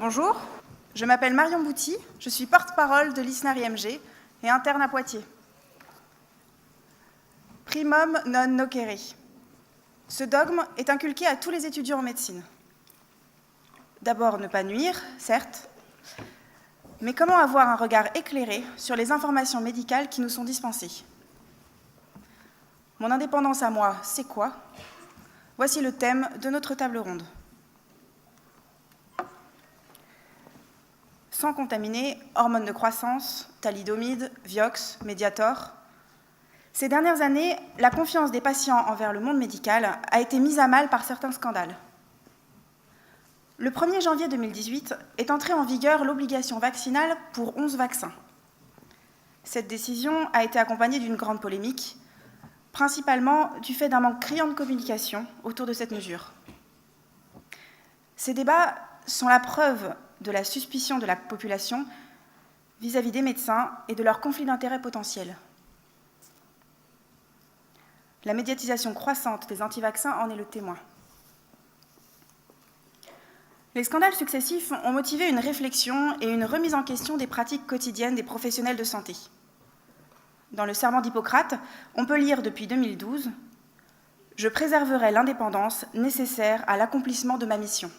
Bonjour, je m'appelle Marion Bouty, je suis porte-parole de l'ISNAR-IMG et interne à Poitiers. Primum non nocere. Ce dogme est inculqué à tous les étudiants en médecine. D'abord, ne pas nuire, certes, mais comment avoir un regard éclairé sur les informations médicales qui nous sont dispensées? Mon indépendance à moi, c'est quoi? Voici le thème de notre table ronde. Sans contaminer, hormones de croissance, thalidomide, Vioxx, Mediator. Ces dernières années, la confiance des patients envers le monde médical a été mise à mal par certains scandales. Le 1er janvier 2018 est entrée en vigueur l'obligation vaccinale pour 11 vaccins. Cette décision a été accompagnée d'une grande polémique, principalement du fait d'un manque criant de communication autour de cette mesure. Ces débats sont la preuve de la suspicion de la population vis-à-vis des médecins et de leurs conflits d'intérêts potentiels. La médiatisation croissante des anti-vaccins en est le témoin. Les scandales successifs ont motivé une réflexion et une remise en question des pratiques quotidiennes des professionnels de santé. Dans le serment d'Hippocrate, on peut lire depuis 2012 « Je préserverai l'indépendance nécessaire à l'accomplissement de ma mission ».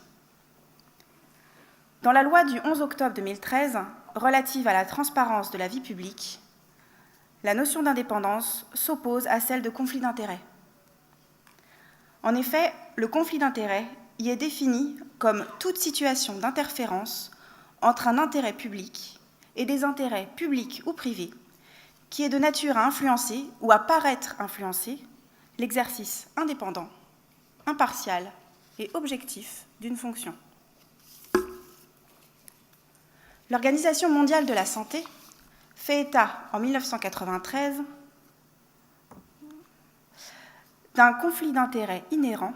Dans la loi du 11 octobre 2013 relative à la transparence de la vie publique, la notion d'indépendance s'oppose à celle de conflit d'intérêts. En effet, le conflit d'intérêts y est défini comme toute situation d'interférence entre un intérêt public et des intérêts publics ou privés qui est de nature à influencer ou à paraître influencer l'exercice indépendant, impartial et objectif d'une fonction. L'Organisation mondiale de la santé fait état, en 1993, d'un conflit d'intérêts inhérent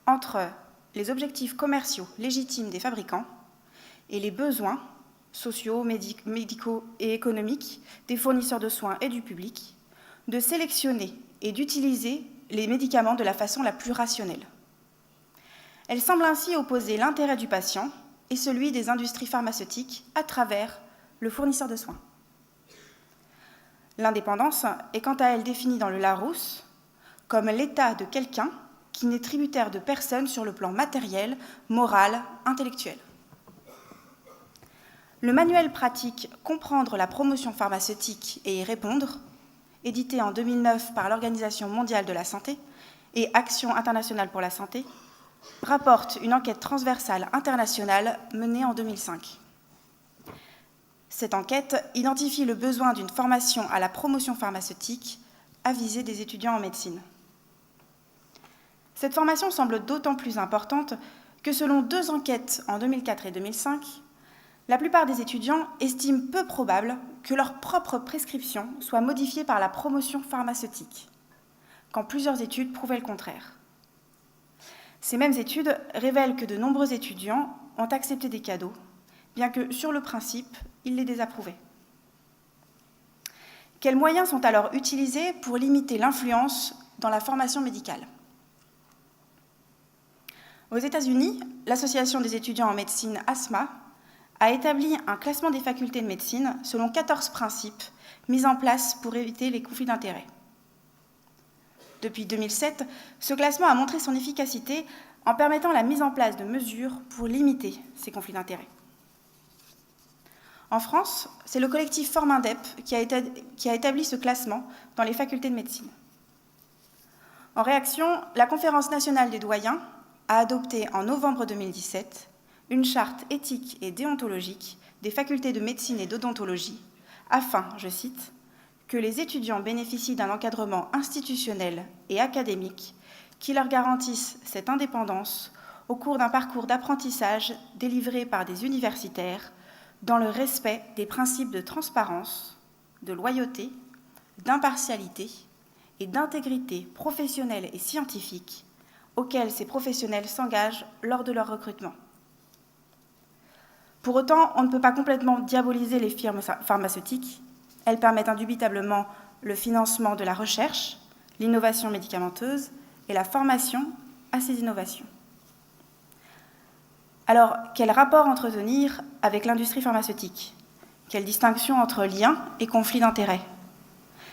entre les objectifs commerciaux légitimes des fabricants et les besoins sociaux, médicaux et économiques des fournisseurs de soins et du public de sélectionner et d'utiliser les médicaments de la façon la plus rationnelle. Elle semble ainsi opposer l'intérêt du patient et celui des industries pharmaceutiques à travers le fournisseur de soins. L'indépendance est quant à elle définie dans le Larousse comme l'état de quelqu'un qui n'est tributaire de personne sur le plan matériel, moral, intellectuel. Le manuel pratique « Comprendre la promotion pharmaceutique et y répondre », édité en 2009 par l'Organisation mondiale de la santé et Action internationale pour la santé, rapporte une enquête transversale internationale menée en 2005. Cette enquête identifie le besoin d'une formation à la promotion pharmaceutique à visée des étudiants en médecine. Cette formation semble d'autant plus importante que selon 2 enquêtes en 2004 et 2005, la plupart des étudiants estiment peu probable que leur propre prescription soit modifiée par la promotion pharmaceutique, quand plusieurs études prouvaient le contraire. Ces mêmes études révèlent que de nombreux étudiants ont accepté des cadeaux, bien que, sur le principe, ils les désapprouvaient. Quels moyens sont alors utilisés pour limiter l'influence dans la formation médicale? Aux États-Unis, l'Association des étudiants en médecine ASMA a établi un classement des facultés de médecine selon 14 principes mis en place pour éviter les conflits d'intérêts. Depuis 2007, ce classement a montré son efficacité en permettant la mise en place de mesures pour limiter ces conflits d'intérêts. En France, c'est le collectif Formindep qui a établi ce classement dans les facultés de médecine. En réaction, la Conférence nationale des doyens a adopté en novembre 2017 une charte éthique et déontologique des facultés de médecine et d'odontologie afin, je cite, que les étudiants bénéficient d'un encadrement institutionnel et académique qui leur garantisse cette indépendance au cours d'un parcours d'apprentissage délivré par des universitaires dans le respect des principes de transparence, de loyauté, d'impartialité et d'intégrité professionnelle et scientifique auxquels ces professionnels s'engagent lors de leur recrutement. Pour autant, on ne peut pas complètement diaboliser les firmes pharmaceutiques. Elles permettent indubitablement le financement de la recherche, l'innovation médicamenteuse et la formation à ces innovations. Alors, quel rapport entretenir avec l'industrie pharmaceutique? Quelle distinction entre lien et conflit d'intérêts?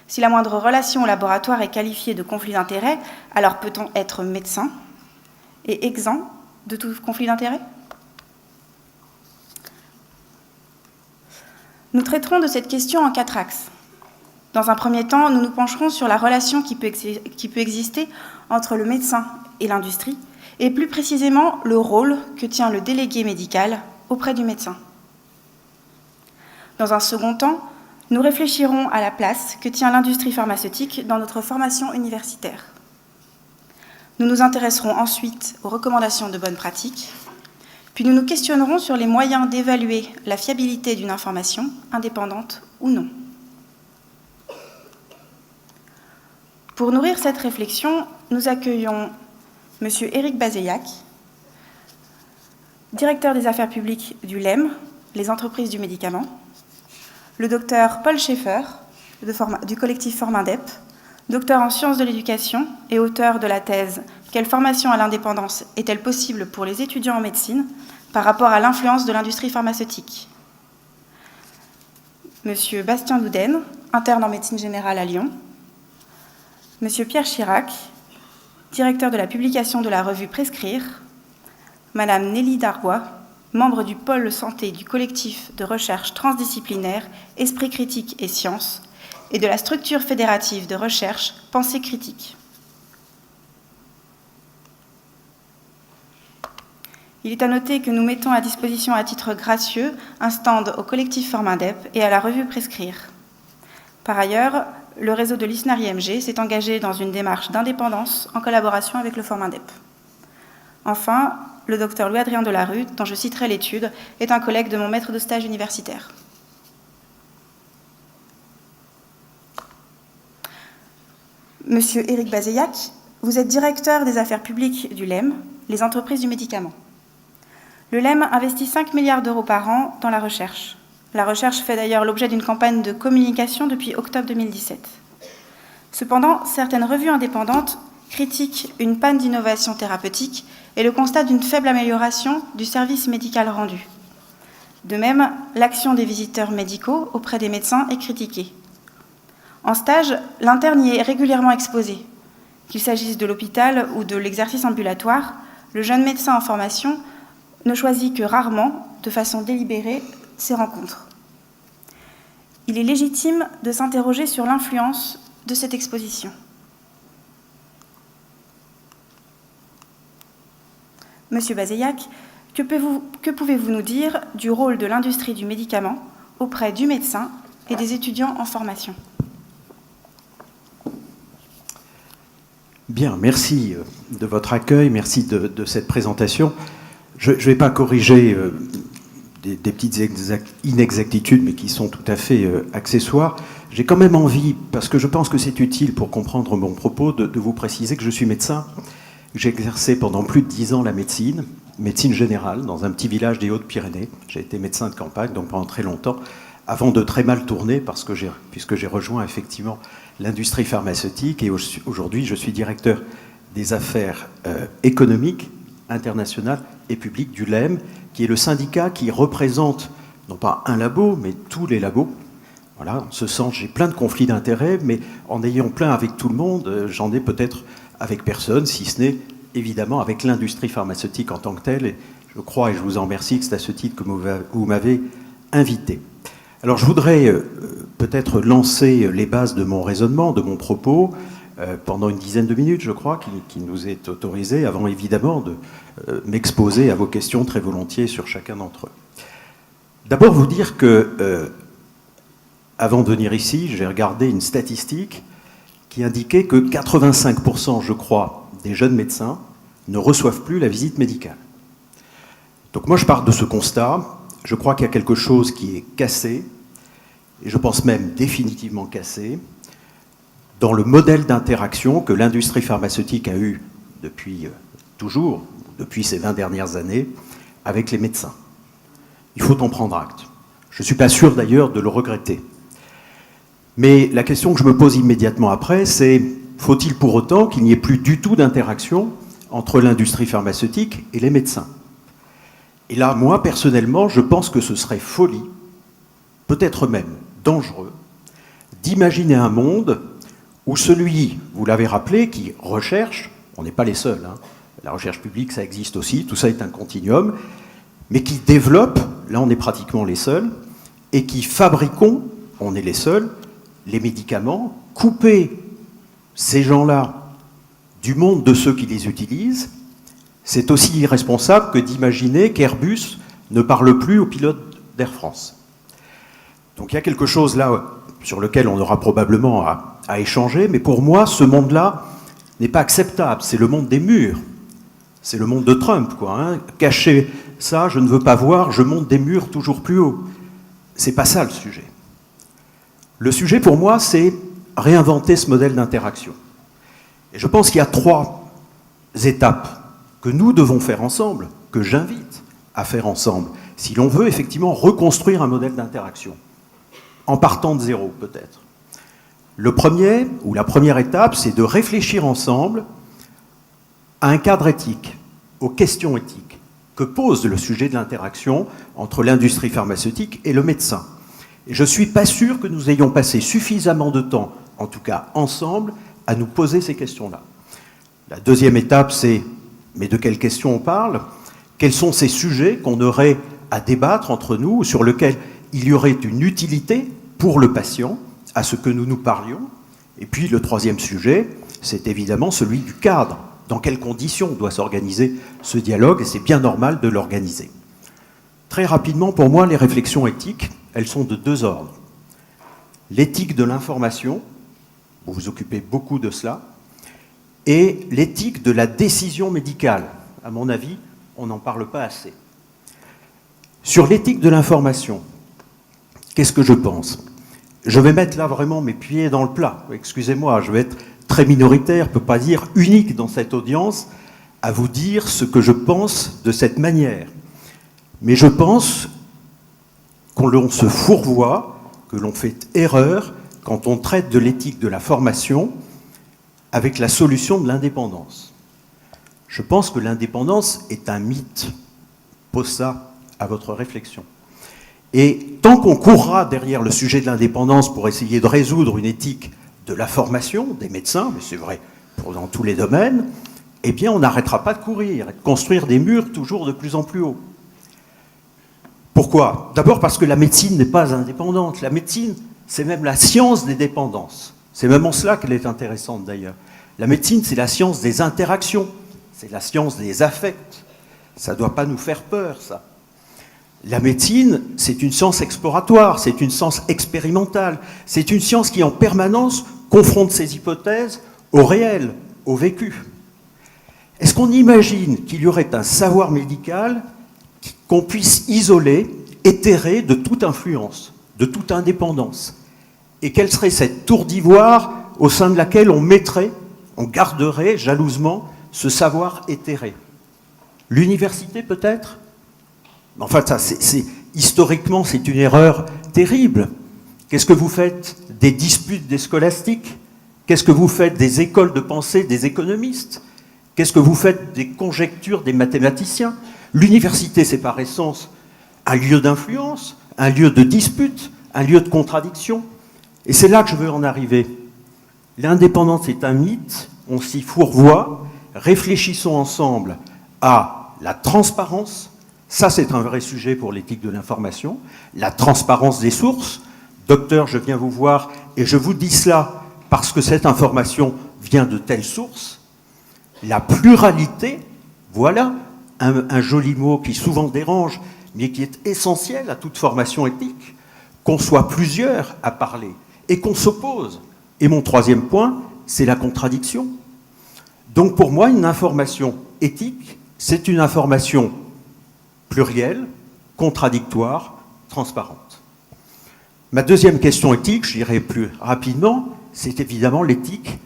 Si la moindre relation au laboratoire est qualifiée de conflit d'intérêts, alors peut-on être médecin et exempt de tout conflit d'intérêts? Nous traiterons de cette question en 4 axes. Dans un premier temps, nous nous pencherons sur la relation qui peut exister entre le médecin et l'industrie, et plus précisément le rôle que tient le délégué médical auprès du médecin. Dans un second temps, nous réfléchirons à la place que tient l'industrie pharmaceutique dans notre formation universitaire. Nous nous intéresserons ensuite aux recommandations de bonnes pratiques, puis nous nous questionnerons sur les moyens d'évaluer la fiabilité d'une information, indépendante ou non. Pour nourrir cette réflexion, nous accueillons M. Éric Bazeillac, directeur des affaires publiques du LEM, les entreprises du médicament, le docteur Paul Schaeffer, du collectif Formindep, docteur en sciences de l'éducation et auteur de la thèse « Quelle formation à l'indépendance est-elle possible pour les étudiants en médecine par rapport à l'influence de l'industrie pharmaceutique ?» M. Bastien Louden, interne en médecine générale à Lyon, M. Pierre Chirac, directeur de la publication de la revue Prescrire, Mme Nelly Darbois, membre du pôle santé du collectif de recherche transdisciplinaire Esprit critique et sciences et de la structure fédérative de recherche Pensée critique. Il est à noter que nous mettons à disposition à titre gracieux un stand au collectif Formindep et à la revue Prescrire. Par ailleurs, le réseau de l'ISNAR-IMG s'est engagé dans une démarche d'indépendance en collaboration avec le Formindep. Enfin, le docteur Louis-Adrien Delarue, dont je citerai l'étude, est un collègue de mon maître de stage universitaire. Monsieur Éric Bazeillac, vous êtes directeur des affaires publiques du LEM, les entreprises du médicament. Le LEM investit 5 milliards d'euros par an dans la recherche. La recherche fait d'ailleurs l'objet d'une campagne de communication depuis octobre 2017. Cependant, certaines revues indépendantes critiquent une panne d'innovation thérapeutique et le constat d'une faible amélioration du service médical rendu. De même, l'action des visiteurs médicaux auprès des médecins est critiquée. En stage, l'interne y est régulièrement exposé. Qu'il s'agisse de l'hôpital ou de l'exercice ambulatoire, le jeune médecin en formation ne choisit que rarement, de façon délibérée, ces rencontres. Il est légitime de s'interroger sur l'influence de cette exposition. Monsieur Bazeillac, que pouvez-vous nous dire du rôle de l'industrie du médicament auprès du médecin et des étudiants en formation? Bien, merci de votre accueil, merci de cette présentation. Je ne vais pas corriger des petites inexactitudes, mais qui sont tout à fait accessoires. J'ai quand même envie, parce que je pense que c'est utile pour comprendre mon propos, de vous préciser que je suis médecin. J'ai exercé pendant plus de 10 ans la médecine générale, dans un petit village des Hautes-Pyrénées. J'ai été médecin de campagne, donc pendant très longtemps, avant de très mal tourner, puisque j'ai rejoint effectivement l'industrie pharmaceutique, et aujourd'hui je suis directeur des affaires économiques, internationales et publiques du LEM, qui est le syndicat qui représente, non pas un labo, mais tous les labos. Voilà, en ce sens, j'ai plein de conflits d'intérêts, mais en ayant plein avec tout le monde, j'en ai peut-être avec personne, si ce n'est évidemment avec l'industrie pharmaceutique en tant que telle. Et je crois, et je vous en remercie, que c'est à ce titre que vous m'avez invité. Alors je voudrais peut-être lancer les bases de mon raisonnement, de mon propos, pendant une dizaine de minutes, je crois, qui nous est autorisé, avant évidemment de m'exposer à vos questions très volontiers sur chacun d'entre eux. D'abord vous dire que, avant de venir ici, j'ai regardé une statistique qui indiquait que 85%, je crois, des jeunes médecins ne reçoivent plus la visite médicale. Donc moi je pars de ce constat, je crois qu'il y a quelque chose qui est cassé, et je pense même définitivement cassé, dans le modèle d'interaction que l'industrie pharmaceutique a eu depuis toujours, depuis ces 20 dernières années, avec les médecins. Il faut en prendre acte. Je ne suis pas sûr d'ailleurs de le regretter. Mais la question que je me pose immédiatement après, c'est faut-il pour autant qu'il n'y ait plus du tout d'interaction entre l'industrie pharmaceutique et les médecins? Et là, moi, personnellement, je pense que ce serait folie, peut-être même dangereux, d'imaginer un monde où celui, vous l'avez rappelé, qui recherche, on n'est pas les seuls, hein, la recherche publique, ça existe aussi, tout ça est un continuum, mais qui développe, là on est pratiquement les seuls, et qui fabriquons, on est les seuls, les médicaments, couper ces gens-là du monde de ceux qui les utilisent, c'est aussi irresponsable que d'imaginer qu'Airbus ne parle plus aux pilotes d'Air France. Donc il y a quelque chose là sur lequel on aura probablement à échanger, mais pour moi, ce monde-là n'est pas acceptable. C'est le monde des murs. C'est le monde de Trump, quoi. Hein. Cacher ça, je ne veux pas voir, je monte des murs toujours plus haut. C'est pas ça le sujet. Le sujet, pour moi, c'est réinventer ce modèle d'interaction. Et je pense qu'il y a 3 étapes que nous devons faire ensemble, que j'invite à faire ensemble, si l'on veut effectivement reconstruire un modèle d'interaction, en partant de zéro peut-être. Le premier, ou la première étape, c'est de réfléchir ensemble à un cadre éthique, aux questions éthiques que pose le sujet de l'interaction entre l'industrie pharmaceutique et le médecin. Et je ne suis pas sûr que nous ayons passé suffisamment de temps, en tout cas ensemble, à nous poser ces questions-là. La deuxième étape, c'est, mais de quelles questions on parle? Quels sont ces sujets qu'on aurait à débattre entre nous, sur lesquels il y aurait une utilité pour le patient à ce que nous nous parlions? Et puis le troisième sujet, c'est évidemment celui du cadre. Dans quelles conditions doit s'organiser ce dialogue? Et c'est bien normal de l'organiser. Très rapidement, pour moi, les réflexions éthiques, elles sont de 2 ordres. L'éthique de l'information, vous vous occupez beaucoup de cela, et l'éthique de la décision médicale. À mon avis, on n'en parle pas assez. Sur l'éthique de l'information, qu'est-ce que je pense? Je vais mettre là vraiment mes pieds dans le plat. Excusez-moi, je vais être très minoritaire, peut pas dire unique dans cette audience, à vous dire ce que je pense de cette manière. Mais je pense qu'on se fourvoie, que l'on fait erreur quand on traite de l'éthique de la formation avec la solution de l'indépendance. Je pense que l'indépendance est un mythe. Pose ça à votre réflexion. Et tant qu'on courra derrière le sujet de l'indépendance pour essayer de résoudre une éthique de la formation des médecins, mais c'est vrai dans tous les domaines, eh bien on n'arrêtera pas de courir et de construire des murs toujours de plus en plus hauts. Pourquoi? D'abord parce que la médecine n'est pas indépendante. La médecine, c'est même la science des dépendances. C'est même en cela qu'elle est intéressante d'ailleurs. La médecine, c'est la science des interactions, c'est la science des affects. Ça ne doit pas nous faire peur, ça. La médecine, c'est une science exploratoire, c'est une science expérimentale, c'est une science qui en permanence confronte ses hypothèses au réel, au vécu. Est-ce qu'on imagine qu'il y aurait un savoir médical qu'on puisse isoler, éthérer de toute influence, de toute indépendance? Et quelle serait cette tour d'ivoire au sein de laquelle on mettrait, on garderait jalousement ce savoir éthéré? L'université peut-être? Enfin, ça, historiquement, c'est une erreur terrible. Qu'est-ce que vous faites des disputes des scolastiques? Qu'est-ce que vous faites des écoles de pensée des économistes? Qu'est-ce que vous faites des conjectures des mathématiciens? L'université, c'est par essence un lieu d'influence, un lieu de dispute, un lieu de contradiction. Et c'est là que je veux en arriver. L'indépendance est un mythe, on s'y fourvoie. Réfléchissons ensemble à la transparence. Ça, c'est un vrai sujet pour l'éthique de l'information. La transparence des sources. Docteur, je viens vous voir et je vous dis cela parce que cette information vient de telle source. La pluralité, voilà un joli mot qui souvent dérange, mais qui est essentiel à toute formation éthique. Qu'on soit plusieurs à parler et qu'on s'oppose. Et mon troisième point, c'est la contradiction. Donc pour moi, une information éthique, c'est une information plurielle, contradictoire, transparente. Ma deuxième question éthique, je dirais plus rapidement, c'est évidemment l'éthique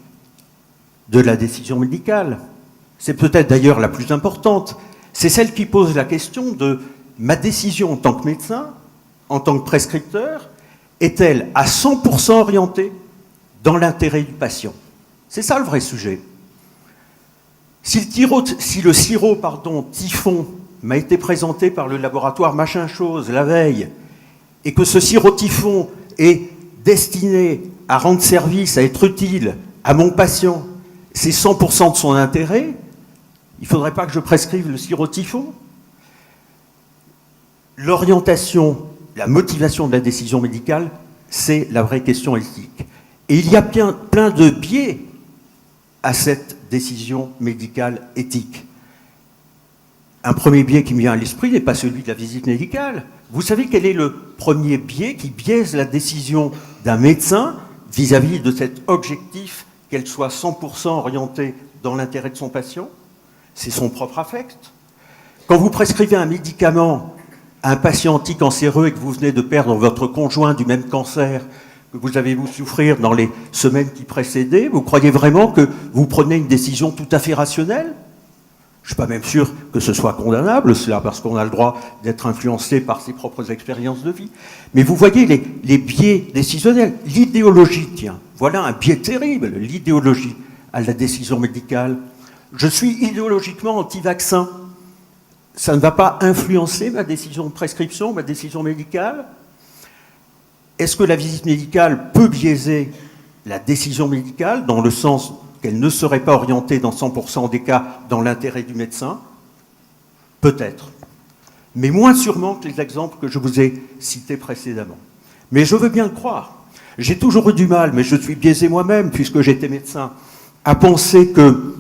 de la décision médicale. C'est peut-être d'ailleurs la plus importante. C'est celle qui pose la question de ma décision en tant que médecin, en tant que prescripteur, est-elle à 100% orientée dans l'intérêt du patient? C'est ça le vrai sujet. Si le sirop typhon m'a été présenté par le laboratoire machin chose la veille, et que ce sirotifon est destiné à rendre service, à être utile à mon patient, c'est 100% de son intérêt, il ne faudrait pas que je prescrive le sirotifon. L'orientation, la motivation de la décision médicale, c'est la vraie question éthique. Et il y a plein de biais à cette décision médicale éthique. Un premier biais qui me vient à l'esprit n'est pas celui de la visite médicale. Vous savez quel est le premier biais qui biaise la décision d'un médecin vis-à-vis de cet objectif qu'elle soit 100% orientée dans l'intérêt de son patient? C'est son propre affect. Quand vous prescrivez un médicament à un patient anticancéreux et que vous venez de perdre votre conjoint du même cancer que vous avez vu souffrir dans les semaines qui précédaient, vous croyez vraiment que vous prenez une décision tout à fait rationnelle? Je ne suis pas même sûr que ce soit condamnable, cela, parce qu'on a le droit d'être influencé par ses propres expériences de vie. Mais vous voyez les biais décisionnels. L'idéologie, tiens, voilà un biais terrible, l'idéologie à la décision médicale. Je suis idéologiquement anti-vaccin. Ça ne va pas influencer ma décision de prescription, ma décision médicale? Est-ce que la visite médicale peut biaiser la décision médicale dans le sens qu'elle ne serait pas orientée dans 100% des cas dans l'intérêt du médecin? Peut-être. Mais moins sûrement que les exemples que je vous ai cités précédemment. Mais je veux bien le croire. J'ai toujours eu du mal, mais je suis biaisé moi-même, puisque j'étais médecin, à penser que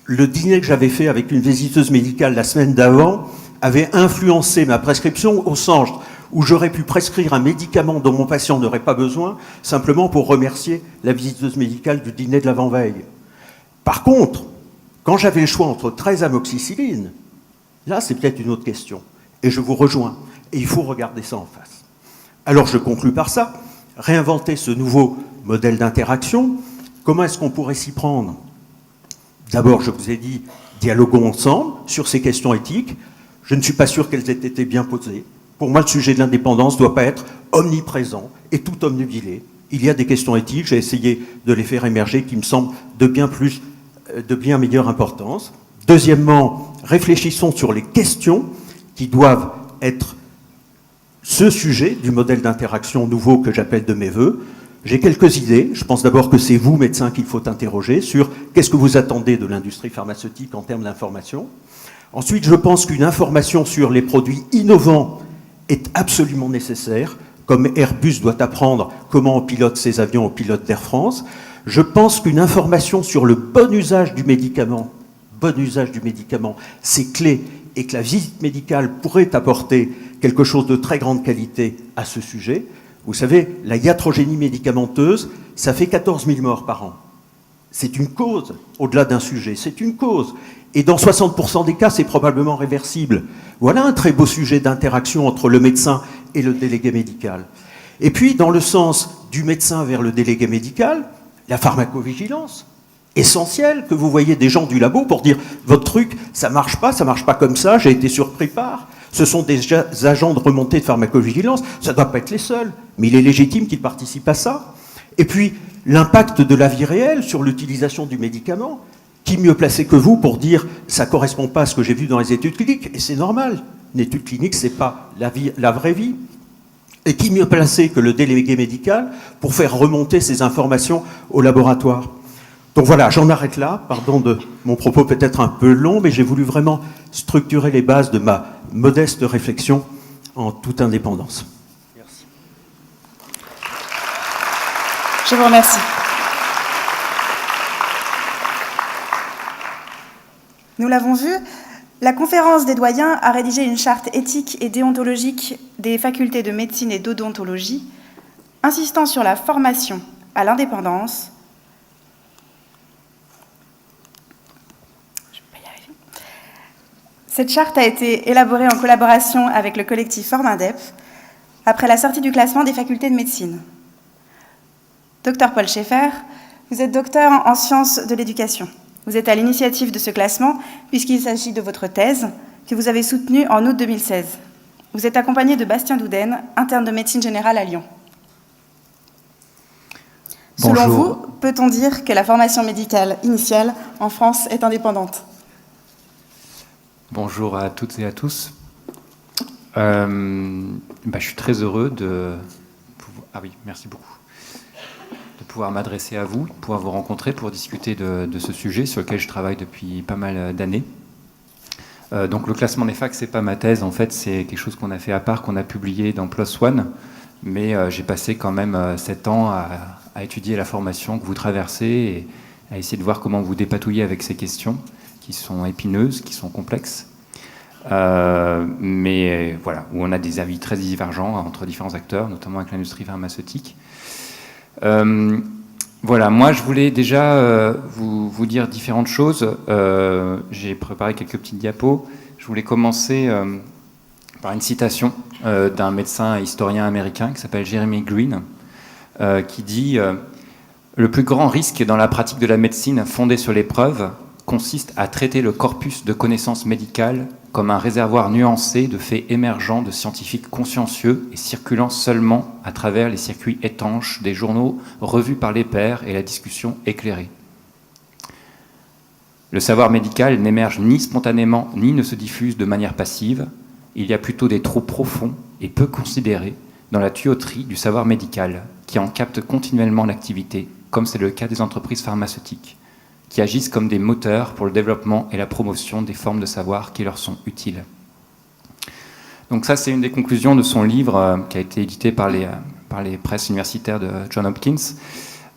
le dîner que j'avais fait avec une visiteuse médicale la semaine d'avant avait influencé ma prescription au sens où j'aurais pu prescrire un médicament dont mon patient n'aurait pas besoin, simplement pour remercier la visiteuse médicale du dîner de l'avant-veille. Par contre, quand j'avais le choix entre 13 amoxicilline, là c'est peut-être une autre question. Et je vous rejoins. Et il faut regarder ça en face. Alors je conclus par ça. Réinventer ce nouveau modèle d'interaction, comment est-ce qu'on pourrait s'y prendre? D'abord, je vous ai dit, dialoguons ensemble sur ces questions éthiques. Je ne suis pas sûr qu'elles aient été bien posées. Pour moi, le sujet de l'indépendance ne doit pas être omniprésent et tout omnubilé. Il y a des questions éthiques, j'ai essayé de les faire émerger, qui me semblent de bien meilleure importance. Deuxièmement, réfléchissons sur les questions qui doivent être ce sujet du modèle d'interaction nouveau que j'appelle de mes voeux. J'ai quelques idées. Je pense d'abord que c'est vous, médecins, qu'il faut interroger sur qu'est-ce que vous attendez de l'industrie pharmaceutique en termes d'information. Ensuite, je pense qu'une information sur les produits innovants est absolument nécessaire, comme Airbus doit apprendre comment on pilote ses avions aux pilotes d'Air France. Je pense qu'une information sur le bon usage du médicament, c'est clé, et que la visite médicale pourrait apporter quelque chose de très grande qualité à ce sujet. Vous savez, la iatrogénie médicamenteuse, ça fait 14 000 morts par an. C'est une cause, au-delà d'un sujet, c'est une cause. Et dans 60% des cas, c'est probablement réversible. Voilà un très beau sujet d'interaction entre le médecin et le délégué médical. Et puis, dans le sens du médecin vers le délégué médical, la pharmacovigilance, essentielle, que vous voyez des gens du labo pour dire « votre truc, ça marche pas comme ça, j'ai été surpris par ». Ce sont des agents de remontée de pharmacovigilance, ça ne doit pas être les seuls, mais il est légitime qu'ils participent à ça. Et puis, l'impact de la vie réelle sur l'utilisation du médicament. Qui mieux placé que vous pour dire « ça ne correspond pas à ce que j'ai vu dans les études cliniques ?» Et c'est normal, une étude clinique, ce n'est pas la vraie vie. Et qui mieux placé que le délégué médical pour faire remonter ces informations au laboratoire? Donc voilà, j'en arrête là. Pardon de mon propos peut-être un peu long, mais j'ai voulu vraiment structurer les bases de ma modeste réflexion en toute indépendance. Merci. Je vous remercie. Nous l'avons vu, la conférence des doyens a rédigé une charte éthique et déontologique des facultés de médecine et d'odontologie, insistant sur la formation à l'indépendance, Cette charte a été élaborée en collaboration avec le collectif Formindep après la sortie du classement des facultés de médecine. Dr Paul Schaeffer, vous êtes docteur en sciences de l'éducation. Vous êtes à l'initiative de ce classement puisqu'il s'agit de votre thèse que vous avez soutenue en août 2016. Vous êtes accompagné de Bastien Douden, interne de médecine générale à Lyon. Bonjour. Selon vous, peut-on dire que la formation médicale initiale en France est indépendante ? Bonjour à toutes et à tous. Je suis très heureux de pouvoir... Ah oui, merci beaucoup. De pouvoir m'adresser à vous, de pouvoir vous rencontrer pour discuter de ce sujet sur lequel je travaille depuis pas mal d'années. Donc le classement des facs, c'est pas ma thèse, en fait, c'est quelque chose qu'on a fait à part, qu'on a publié dans PLOS ONE, mais j'ai passé quand même 7 ans à étudier la formation que vous traversez et à essayer de voir comment vous dépatouillez avec ces questions qui sont épineuses, qui sont complexes, mais voilà, où on a des avis très divergents entre différents acteurs, notamment avec l'industrie pharmaceutique. Voilà, moi je voulais déjà vous dire différentes choses. J'ai préparé quelques petites diapos. Je voulais commencer par une citation d'un médecin et historien américain qui s'appelle Jeremy Green, qui dit le plus grand risque dans la pratique de la médecine fondée sur les preuves consiste à traiter le corpus de connaissances médicales comme un réservoir nuancé de faits émergents de scientifiques consciencieux et circulant seulement à travers les circuits étanches des journaux revus par les pairs et la discussion éclairée. Le savoir médical n'émerge ni spontanément ni ne se diffuse de manière passive. Il y a plutôt des trous profonds et peu considérés dans la tuyauterie du savoir médical qui en capte continuellement l'activité, comme c'est le cas des entreprises pharmaceutiques, qui agissent comme des moteurs pour le développement et la promotion des formes de savoir qui leur sont utiles. Donc ça, c'est une des conclusions de son livre qui a été édité par les presses universitaires de Johns Hopkins,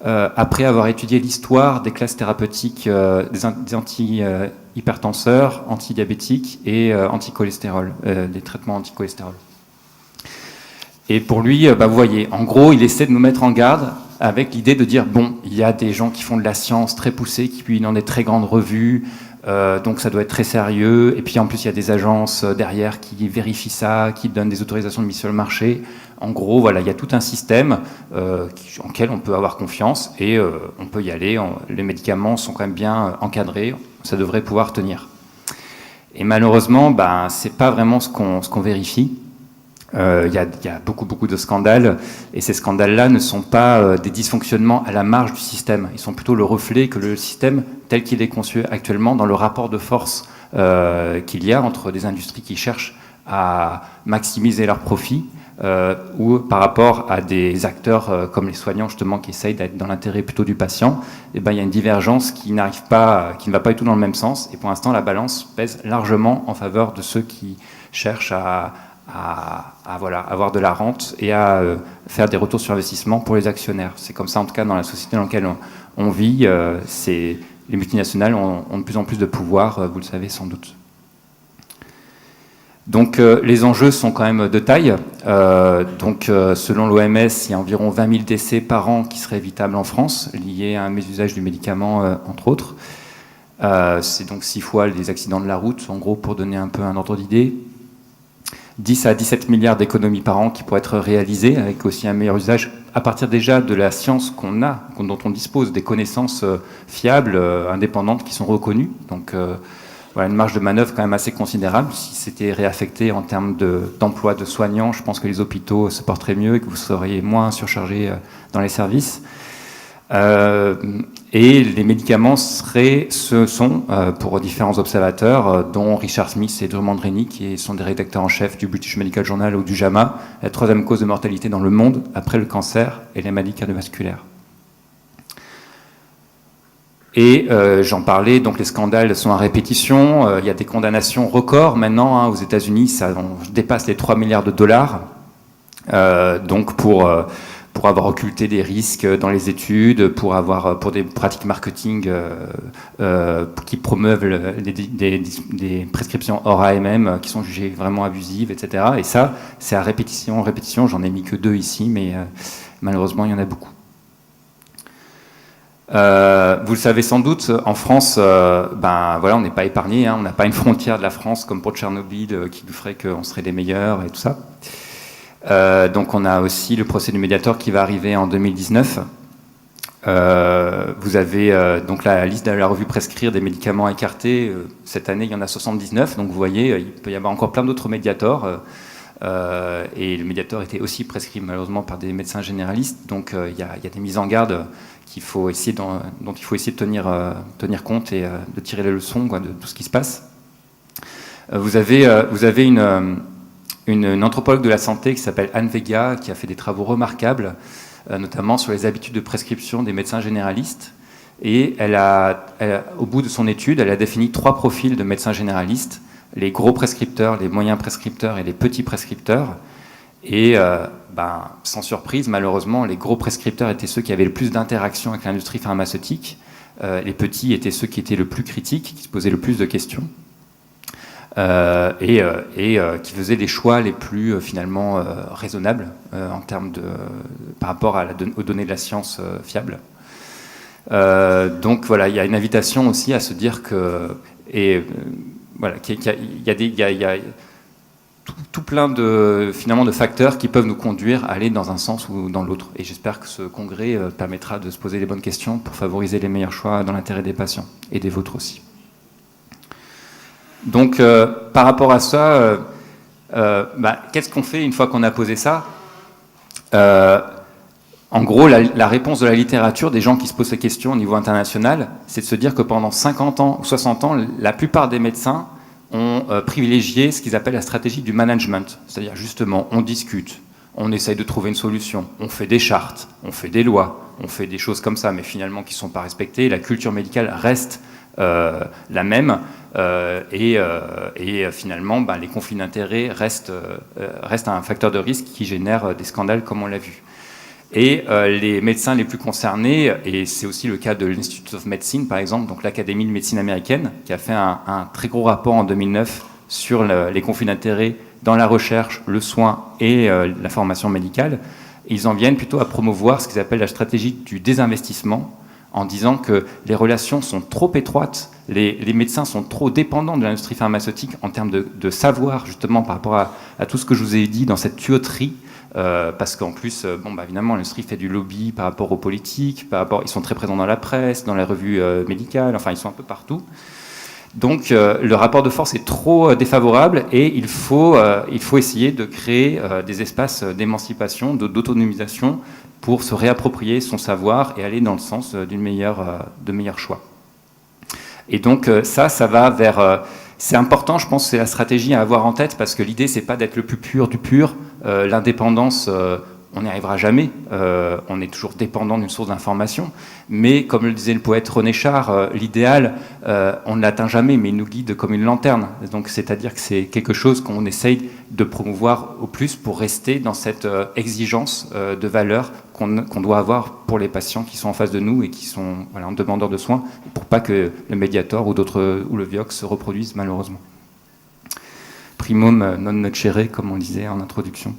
après avoir étudié l'histoire des classes thérapeutiques des anti-hypertenseurs, antidiabétiques et anticholestérol, des traitements anticholestérol. Et pour lui, vous voyez, en gros, il essaie de nous mettre en garde avec l'idée de dire, bon, il y a des gens qui font de la science très poussée, qui publient dans des très grandes revues, donc ça doit être très sérieux, et puis en plus il y a des agences derrière qui vérifient ça, qui donnent des autorisations de mise sur le marché. En gros, voilà, il y a tout un système en lequel on peut avoir confiance, et on peut y aller, les médicaments sont quand même bien encadrés, ça devrait pouvoir tenir. Et malheureusement, c'est pas vraiment ce qu'on vérifie. Il y a beaucoup de scandales, et ces scandales-là ne sont pas des dysfonctionnements à la marge du système. Ils sont plutôt le reflet que le système, tel qu'il est conçu actuellement, dans le rapport de force qu'il y a entre des industries qui cherchent à maximiser leurs profits, ou par rapport à des acteurs comme les soignants, justement, qui essayent d'être dans l'intérêt plutôt du patient. Il y a une divergence qui ne va pas du tout dans le même sens, et pour l'instant la balance pèse largement en faveur de ceux qui cherchent à avoir de la rente et à faire des retours sur investissement pour les actionnaires. C'est comme ça, en tout cas, dans la société dans laquelle on vit. Les multinationales ont de plus en plus de pouvoir, vous le savez sans doute. Donc, les enjeux sont quand même de taille. Selon l'OMS, il y a environ 20 000 décès par an qui seraient évitables en France, liés à un mésusage du médicament, entre autres. C'est donc 6 fois les accidents de la route, en gros, pour donner un peu un ordre d'idée. 10 à 17 milliards d'économies par an qui pourraient être réalisées, avec aussi un meilleur usage à partir déjà de la science dont on dispose, des connaissances fiables, indépendantes, qui sont reconnues. Donc une marge de manœuvre quand même assez considérable. Si c'était réaffecté en termes d'emploi de soignants, je pense que les hôpitaux se porteraient mieux et que vous seriez moins surchargés dans les services. Et les médicaments sont pour différents observateurs, dont Richard Smith et Drummond Rennie, qui sont des rédacteurs en chef du British Medical Journal ou du JAMA, la 3e cause de mortalité dans le monde après le cancer et les maladies cardiovasculaires. Et j'en parlais, donc les scandales sont à répétition. Il y a des condamnations records maintenant aux États-Unis, on dépasse les 3 milliards de dollars. Donc pour avoir occulté des risques dans les études, pour des pratiques marketing qui promeuvent des prescriptions hors AMM qui sont jugées vraiment abusives, etc. Et ça, c'est à répétition. J'en ai mis que 2 ici, mais malheureusement, il y en a beaucoup. Vous le savez sans doute, en France, on n'est pas épargné. On n'a pas une frontière de la France comme pour Tchernobyl qui nous ferait qu'on serait les meilleurs et tout ça. Donc on a aussi le procès du Mediator qui va arriver en 2019. Vous avez donc la liste de la revue Prescrire des médicaments écartés. Cette année, il y en a 79. Donc vous voyez, il peut y avoir encore plein d'autres Mediators. Et le Mediator était aussi prescrit malheureusement par des médecins généralistes. Donc il y a des mises en garde dont il faut essayer de tenir compte et de tirer les leçons de tout ce qui se passe. Vous avez une anthropologue de la santé qui s'appelle Anne Vega, qui a fait des travaux remarquables, notamment sur les habitudes de prescription des médecins généralistes. Et au bout de son étude, elle a défini 3 profils de médecins généralistes: les gros prescripteurs, les moyens prescripteurs et les petits prescripteurs. Et sans surprise, malheureusement, les gros prescripteurs étaient ceux qui avaient le plus d'interaction avec l'industrie pharmaceutique. Les petits étaient ceux qui étaient le plus critiques, qui se posaient le plus de questions. Qui faisaient les choix les plus finalement raisonnables en termes par rapport aux données de la science fiables. Donc voilà, il y a une invitation aussi à se dire que qu'il y a tout plein de facteurs qui peuvent nous conduire à aller dans un sens ou dans l'autre. Et j'espère que ce congrès permettra de se poser les bonnes questions pour favoriser les meilleurs choix dans l'intérêt des patients et des vôtres aussi. Donc, par rapport à ça, qu'est-ce qu'on fait une fois qu'on a posé ça ? En gros, la réponse de la littérature, des gens qui se posent ces questions au niveau international, c'est de se dire que pendant 50 ans ou 60 ans, la plupart des médecins ont privilégié ce qu'ils appellent la stratégie du management. C'est-à-dire, justement, on discute, on essaye de trouver une solution, on fait des chartes, on fait des lois, on fait des choses comme ça, mais finalement qui ne sont pas respectées. La culture médicale reste la même, et finalement, les conflits d'intérêts restent un facteur de risque qui génère des scandales, comme on l'a vu. Et les médecins les plus concernés, et c'est aussi le cas de l'Institute of Medicine, par exemple, donc l'Académie de médecine américaine, qui a fait un très gros rapport en 2009 sur les conflits d'intérêts dans la recherche, le soin et la formation médicale. Ils en viennent plutôt à promouvoir ce qu'ils appellent la stratégie du désinvestissement, en disant que les relations sont trop étroites, les médecins sont trop dépendants de l'industrie pharmaceutique en termes de savoir, justement, par rapport à tout ce que je vous ai dit dans cette tuyauterie, parce qu'en plus, évidemment, l'industrie fait du lobby par rapport aux politiques, ils sont très présents dans la presse, dans les revues médicales, enfin, ils sont un peu partout. Donc, le rapport de force est trop défavorable et il faut essayer de créer des espaces d'émancipation, d'autonomisation pour se réapproprier son savoir et aller dans le sens de meilleurs choix. Et donc, ça va vers... c'est important, je pense, c'est la stratégie à avoir en tête, parce que l'idée, c'est pas d'être le plus pur du pur. L'indépendance, on n'y arrivera jamais. On est toujours dépendant d'une source d'information. Mais, comme le disait le poète René Char, l'idéal, on ne l'atteint jamais, mais il nous guide comme une lanterne. Donc, c'est-à-dire que c'est quelque chose qu'on essaye de promouvoir au plus pour rester dans cette exigence de valeur qu'on doit avoir pour les patients qui sont en face de nous et qui sont en demandeur de soins, pour pas que le Mediator ou le Vioxx se reproduisent malheureusement. Primum non nocere, comme on disait en introduction.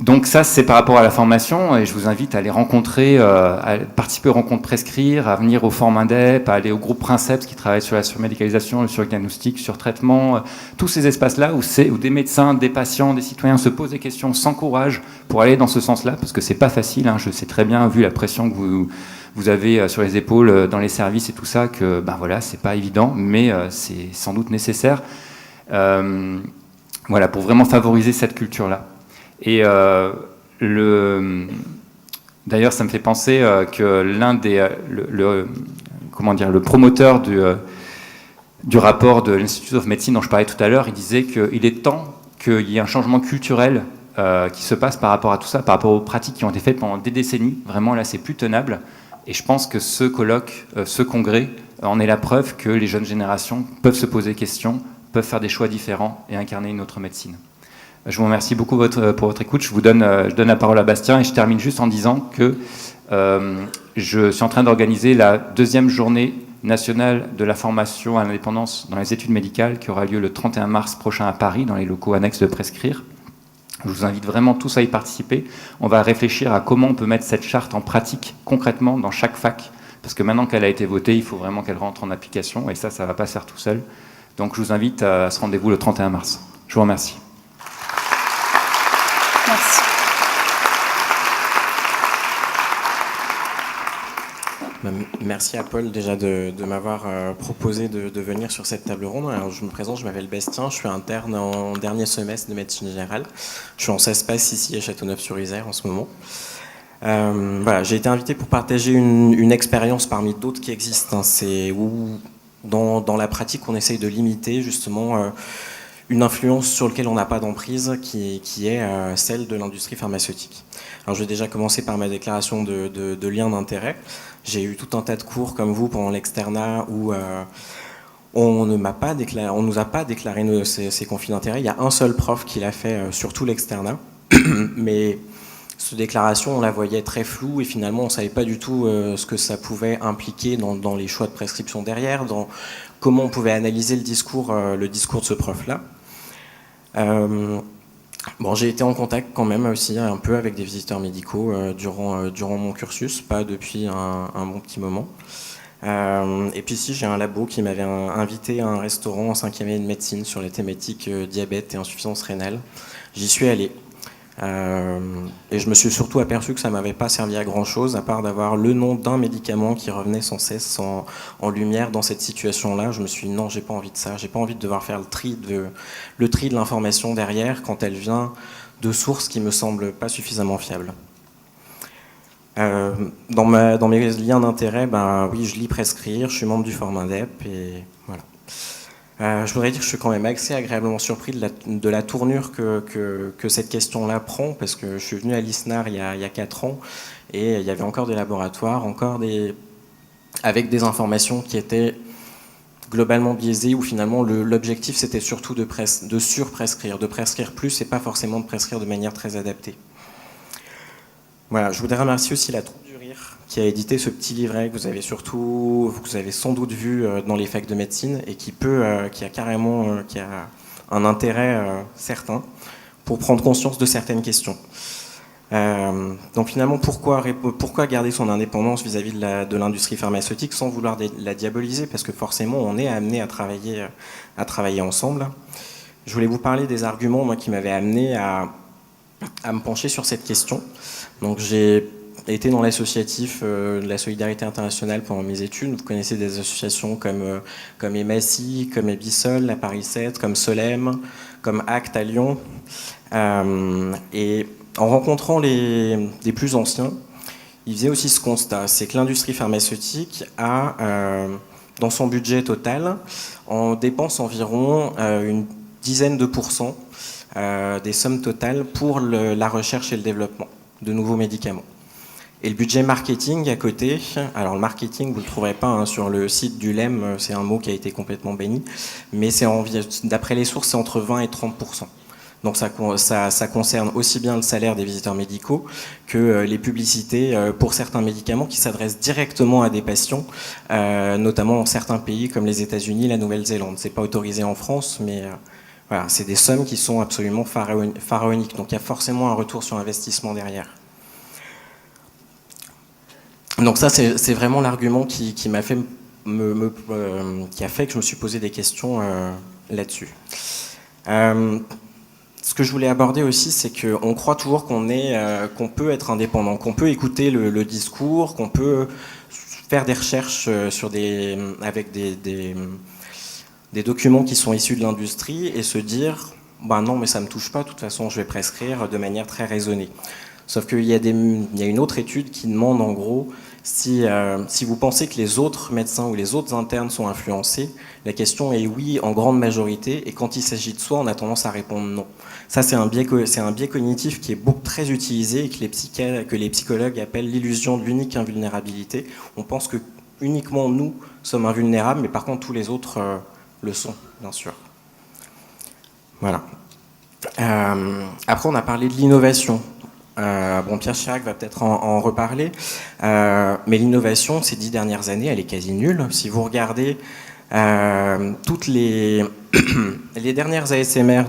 Donc ça, c'est par rapport à la formation, et je vous invite à aller rencontrer, à participer aux rencontres Prescrire, à venir au Forum Indep, à aller au groupe Princeps qui travaille sur la surmédicalisation, le surdiagnostic, surtraitement, tous ces espaces-là où des médecins, des patients, des citoyens se posent des questions, s'encouragent pour aller dans ce sens-là, parce que c'est pas facile, je sais très bien, vu la pression que vous avez sur les épaules dans les services et tout ça, que c'est pas évident, mais c'est sans doute nécessaire. Pour vraiment favoriser cette culture-là. Et d'ailleurs, ça me fait penser que le promoteur du rapport de l'Institute of Medicine dont je parlais tout à l'heure, il disait qu'il est temps qu'il y ait un changement culturel qui se passe par rapport à tout ça, par rapport aux pratiques qui ont été faites pendant des décennies. Vraiment, là, c'est plus tenable. Et je pense que ce colloque, ce congrès, en est la preuve que les jeunes générations peuvent se poser des questions, peuvent faire des choix différents et incarner une autre médecine. Je vous remercie beaucoup pour votre écoute. Je donne la parole à Bastien et je termine juste en disant que je suis en train d'organiser la 2e journée nationale de la formation à l'indépendance dans les études médicales qui aura lieu le 31 mars prochain à Paris, dans les locaux annexes de Prescrire. Je vous invite vraiment tous à y participer. On va réfléchir à comment on peut mettre cette charte en pratique concrètement dans chaque fac, parce que maintenant qu'elle a été votée, il faut vraiment qu'elle rentre en application, et ça ne va pas se faire tout seul. Donc je vous invite à ce rendez-vous le 31 mars. Je vous remercie. Merci. Merci à Paul déjà de m'avoir proposé de venir sur cette table ronde. Alors, je me présente, je m'appelle Bastien, je suis interne en dernier semestre de médecine générale. Je suis en SESPAS ici à Châteauneuf-sur-Isère en ce moment. J'ai été invité pour partager une expérience parmi d'autres qui existent. C'est où dans la pratique, on essaye de limiter justement une influence sur laquelle on n'a pas d'emprise, qui est celle de l'industrie pharmaceutique. Alors, je vais déjà commencer par ma déclaration de lien d'intérêt. J'ai eu tout un tas de cours comme vous pendant l'externat où on ne nous a pas déclaré ces conflits d'intérêts. Il y a un seul prof qui l'a fait sur tout l'externat, mais cette déclaration, on la voyait très floue et finalement, on ne savait pas du tout ce que ça pouvait impliquer dans les choix de prescription derrière, dans comment on pouvait analyser le discours de ce prof-là. Bon, j'ai été en contact quand même aussi un peu avec des visiteurs médicaux durant mon cursus, pas depuis un bon petit moment. Et puis si, j'ai un labo qui m'avait invité à un restaurant en 5e année de médecine sur les thématiques diabète et insuffisance rénale. J'y suis allé. Et je me suis surtout aperçu que ça ne m'avait pas servi à grand chose, à part d'avoir le nom d'un médicament qui revenait sans cesse en lumière dans cette situation-là. Je me suis dit non, j'ai pas envie de ça, j'ai pas envie de devoir faire le tri de l'information derrière quand elle vient de sources qui me semblent pas suffisamment fiables. Dans mes liens d'intérêt, oui, je lis Prescrire, je suis membre du Forum Indep et voilà. Je voudrais dire que je suis quand même assez agréablement surpris de la tournure que cette question-là prend, parce que je suis venu à l'ISNAR il y a 4 ans, et il y avait encore des laboratoires, avec des informations qui étaient globalement biaisées, où finalement l'objectif c'était surtout de surprescrire, de prescrire plus, et pas forcément de prescrire de manière très adaptée. Voilà, je voudrais remercier aussi la Troupe du Rire qui a édité ce petit livret que vous avez sans doute vu dans les facs de médecine et qui a un intérêt certain pour prendre conscience de certaines questions. Donc finalement, pourquoi garder son indépendance vis-à-vis de l'industrie pharmaceutique sans vouloir la diaboliser, parce que forcément on est amené à travailler ensemble. Je voulais vous parler des arguments qui m'avaient amené à me pencher sur cette question. Donc j'ai été dans l'associatif de la solidarité internationale pendant mes études. Vous connaissez des associations comme EMACI, comme Ebisol à Paris 7, comme Solem, comme ACT à Lyon. Et en rencontrant les plus anciens, ils faisaient aussi ce constat, c'est que l'industrie pharmaceutique a, dans son budget total, on dépense environ une dizaine de pourcents des sommes totales pour la recherche et le développement de nouveaux médicaments. Et le budget marketing à côté, alors le marketing, vous ne le trouverez pas sur le site du LEM, c'est un mot qui a été complètement banni, mais d'après les sources, c'est entre 20 et 30%. Donc ça concerne aussi bien le salaire des visiteurs médicaux que les publicités pour certains médicaments qui s'adressent directement à des patients, notamment dans certains pays comme les États-Unis, la Nouvelle-Zélande. C'est pas autorisé en France, mais voilà, c'est des sommes qui sont absolument pharaoniques. Donc il y a forcément un retour sur investissement derrière. Donc ça, c'est vraiment l'argument qui a fait que je me suis posé des questions là-dessus. Ce que je voulais aborder aussi, c'est qu'on croit toujours qu'on peut être indépendant, qu'on peut écouter le discours, qu'on peut faire des recherches avec des documents qui sont issus de l'industrie et se dire non, mais ça ne me touche pas, de toute façon je vais prescrire de manière très raisonnée. Sauf qu'il y a une autre étude qui demande en gros si vous pensez que les autres médecins ou les autres internes sont influencés, la question est oui en grande majorité, et quand il s'agit de soi, on a tendance à répondre non. Ça, c'est un biais cognitif qui est très utilisé et que les psychologues appellent l'illusion de l'unique invulnérabilité. On pense que uniquement nous sommes invulnérables, mais par contre tous les autres le sont, bien sûr. Voilà. Après, on a parlé de l'innovation. Pierre Chirac va peut-être en reparler, mais l'innovation, ces 10 dernières années, elle est quasi nulle. Si vous regardez toutes les dernières ASMR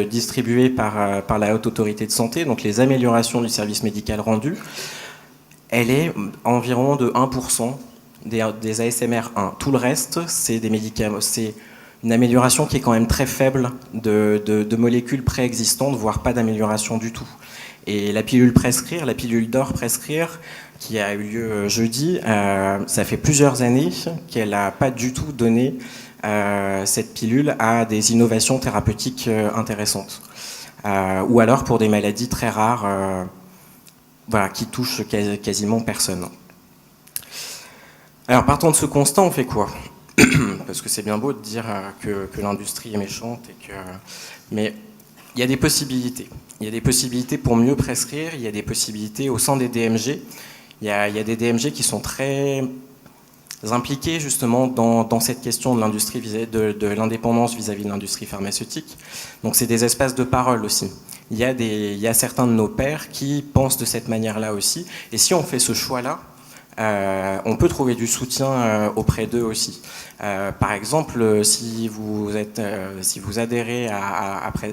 distribuées par la Haute Autorité de Santé, donc les améliorations du service médical rendu, elle est environ de 1% des ASMR 1. Tout le reste, c'est des médicaments, c'est une amélioration qui est quand même très faible de molécules préexistantes, voire pas d'amélioration du tout. Et la pilule Prescrire, la pilule d'or Prescrire, qui a eu lieu jeudi, ça fait plusieurs années qu'elle n'a pas du tout donné cette pilule à des innovations thérapeutiques intéressantes. Ou alors pour des maladies très rares qui touchent quasiment personne. Alors partant de ce constat, on fait quoi ? parce que c'est bien beau de dire que l'industrie est méchante, mais il y a des possibilités. Il y a des possibilités pour mieux prescrire, il y a des possibilités au sein des DMG. Il y a des DMG qui sont très impliqués justement dans cette question de l'industrie, de l'indépendance vis-à-vis de l'industrie pharmaceutique. Donc c'est des espaces de parole aussi. Il y a certains de nos pairs qui pensent de cette manière-là aussi. Et si on fait ce choix-là, on peut trouver du soutien auprès d'eux aussi. Par exemple, si vous adhérez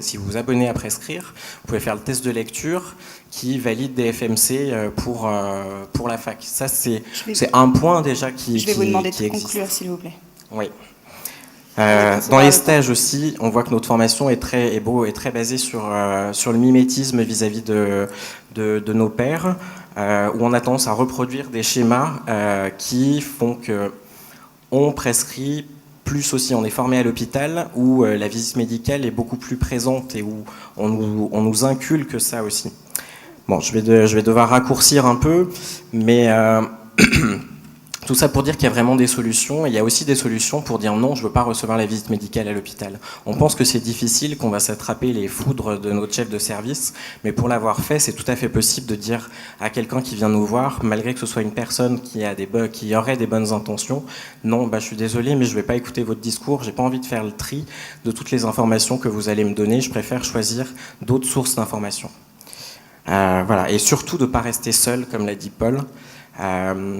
si vous abonnez à Prescrire, vous pouvez faire le test de lecture qui valide des FMC pour la fac. Ça, c'est un point déjà qui existe. Je vais vous demander de conclure, s'il vous plaît. Oui. Dans les stages aussi, on voit que notre formation est très basée sur le mimétisme vis-à-vis de nos pairs, où on a tendance à reproduire des schémas qui font que on prescrit plus aussi. On est formé à l'hôpital où la visite médicale est beaucoup plus présente et où on nous inculque ça aussi. Bon, je vais devoir raccourcir un peu, mais tout ça pour dire qu'il y a vraiment des solutions. Et il y a aussi des solutions pour dire non, je ne veux pas recevoir la visite médicale à l'hôpital. On pense que c'est difficile, qu'on va s'attraper les foudres de notre chef de service, mais pour l'avoir fait, c'est tout à fait possible de dire à quelqu'un qui vient nous voir, malgré que ce soit une personne qui aurait des bonnes intentions, non, je suis désolé, mais je ne vais pas écouter votre discours, j'ai pas envie de faire le tri de toutes les informations que vous allez me donner, je préfère choisir d'autres sources d'informations. Voilà. Et surtout de ne pas rester seul, comme l'a dit Paul.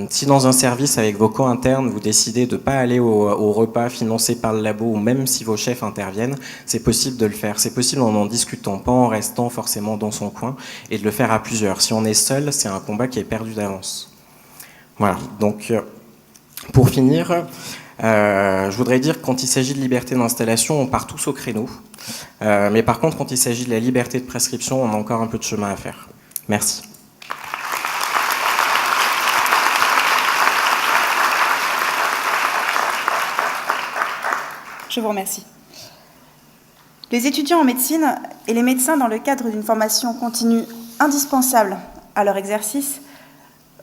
Si dans un service avec vos co-internes, vous décidez de ne pas aller au repas financé par le labo, ou même si vos chefs interviennent, c'est possible de le faire. C'est possible en discutant, pas en restant forcément dans son coin, et de le faire à plusieurs. Si on est seul, c'est un combat qui est perdu d'avance. Voilà. Donc, pour finir, je voudrais dire que quand il s'agit de liberté d'installation, on part tous au créneau. Mais par contre, quand il s'agit de la liberté de prescription, on a encore un peu de chemin à faire. Merci. Je vous remercie. Les étudiants en médecine et les médecins, dans le cadre d'une formation continue indispensable à leur exercice,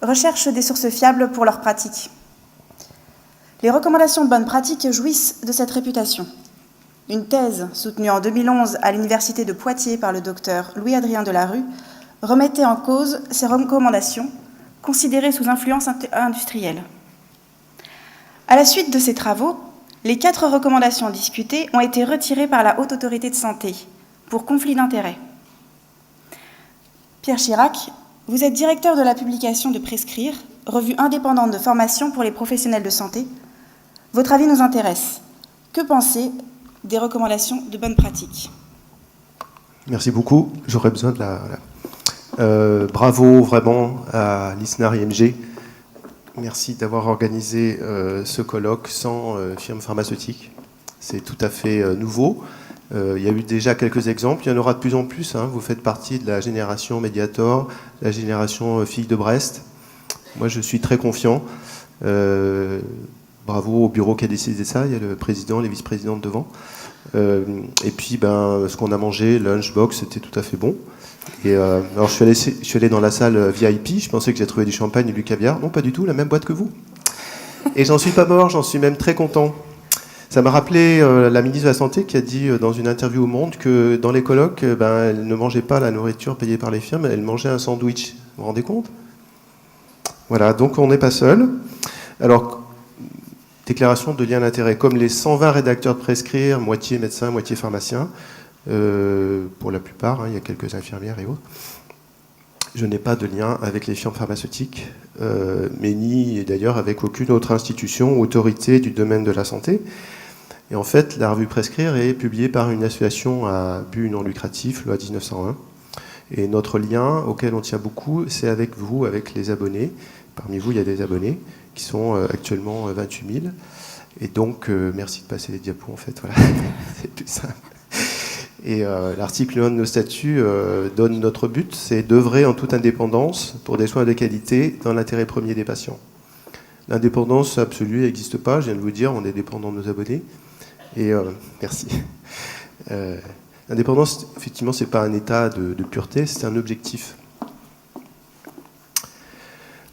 recherchent des sources fiables pour leur pratique. Les recommandations de bonne pratique jouissent de cette réputation. Une thèse soutenue en 2011 à l'université de Poitiers par le docteur Louis-Adrien Delarue remettait en cause ces recommandations considérées sous influence industrielle. À la suite de ces travaux, les 4 recommandations discutées ont été retirées par la Haute Autorité de Santé pour conflit d'intérêts. Pierre Chirac, vous êtes directeur de la publication de Prescrire, revue indépendante de formation pour les professionnels de santé. Votre avis nous intéresse. Que pensez des recommandations de bonne pratique? Merci beaucoup. J'aurais besoin de bravo vraiment à l'ISNAR IMG. Merci d'avoir organisé ce colloque sans firme pharmaceutique. C'est tout à fait nouveau. Il y a eu déjà quelques exemples. Il y en aura de plus en plus. Vous faites partie de la génération Mediator, la génération Filles de Brest. Moi, je suis très confiant. Bravo au bureau qui a décidé ça. Il y a le président, les vice-présidentes devant. Et puis, ce qu'on a mangé, lunchbox, c'était tout à fait bon. Et alors je suis allé dans la salle VIP, je pensais que j'ai trouvé du champagne et du caviar. Non, pas du tout, la même boîte que vous. Et j'en suis pas mort, j'en suis même très content. Ça m'a rappelé la ministre de la Santé qui a dit dans une interview au Monde que dans les colloques, elle ne mangeait pas la nourriture payée par les firmes, elle mangeait un sandwich. Vous vous rendez compte? Voilà, donc on n'est pas seul. Alors, déclaration de lien d'intérêt. Comme les 120 rédacteurs de Prescrire, moitié médecins, moitié pharmaciens, pour la plupart, il y a quelques infirmières et autres. Je n'ai pas de lien avec les firmes pharmaceutiques, mais ni d'ailleurs avec aucune autre institution, autorité du domaine de la santé. Et en fait, la revue Prescrire est publiée par une association à but non lucratif, loi 1901. Et notre lien, auquel on tient beaucoup, c'est avec vous, avec les abonnés. Parmi vous, il y a des abonnés qui sont actuellement 28 000. Et donc, merci de passer les diapos, en fait. Voilà. C'est plus simple. Et l'article 1 de nos statuts donne notre but, c'est d'œuvrer en toute indépendance pour des soins de qualité dans l'intérêt premier des patients. L'indépendance absolue n'existe pas, je viens de vous dire, on est dépendant de nos abonnés. Et merci. L'indépendance, effectivement, ce n'est pas un état de pureté, c'est un objectif.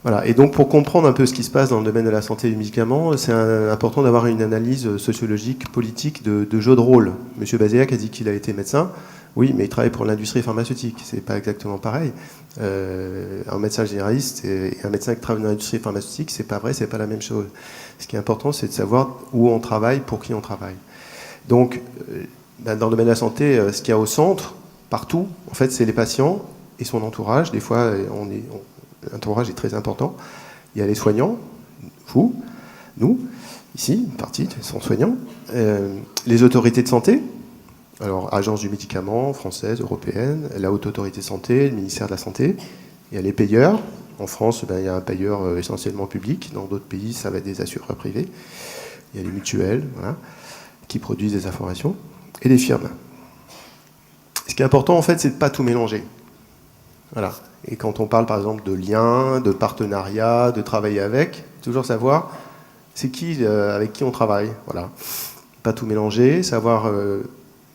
Voilà. Et donc, pour comprendre un peu ce qui se passe dans le domaine de la santé et du médicament, c'est important d'avoir une analyse sociologique, politique de jeu de rôle. Monsieur Bazillac a dit qu'il a été médecin. Oui, mais il travaille pour l'industrie pharmaceutique. C'est pas exactement pareil. Un médecin généraliste et un médecin qui travaille dans l'industrie pharmaceutique, c'est pas vrai, c'est pas la même chose. Ce qui est important, c'est de savoir où on travaille, pour qui on travaille. Donc, dans le domaine de la santé, ce qu'il y a au centre, partout, en fait, c'est les patients et son entourage. Des fois, l'entourage est très important. Il y a les soignants, vous, nous, ici, une partie sont soignants, les autorités de santé, alors agence du médicament, française, européenne, la haute autorité de santé, le ministère de la Santé, il y a les payeurs. En France, il y a un payeur essentiellement public, dans d'autres pays, ça va être des assureurs privés. Il y a les mutuelles, voilà, qui produisent des informations, et les firmes. Ce qui est important, en fait, c'est de ne pas tout mélanger. Voilà. Et quand on parle, par exemple, de liens, de partenariat, de travailler avec, toujours savoir c'est qui, avec qui on travaille. Voilà. Pas tout mélanger, savoir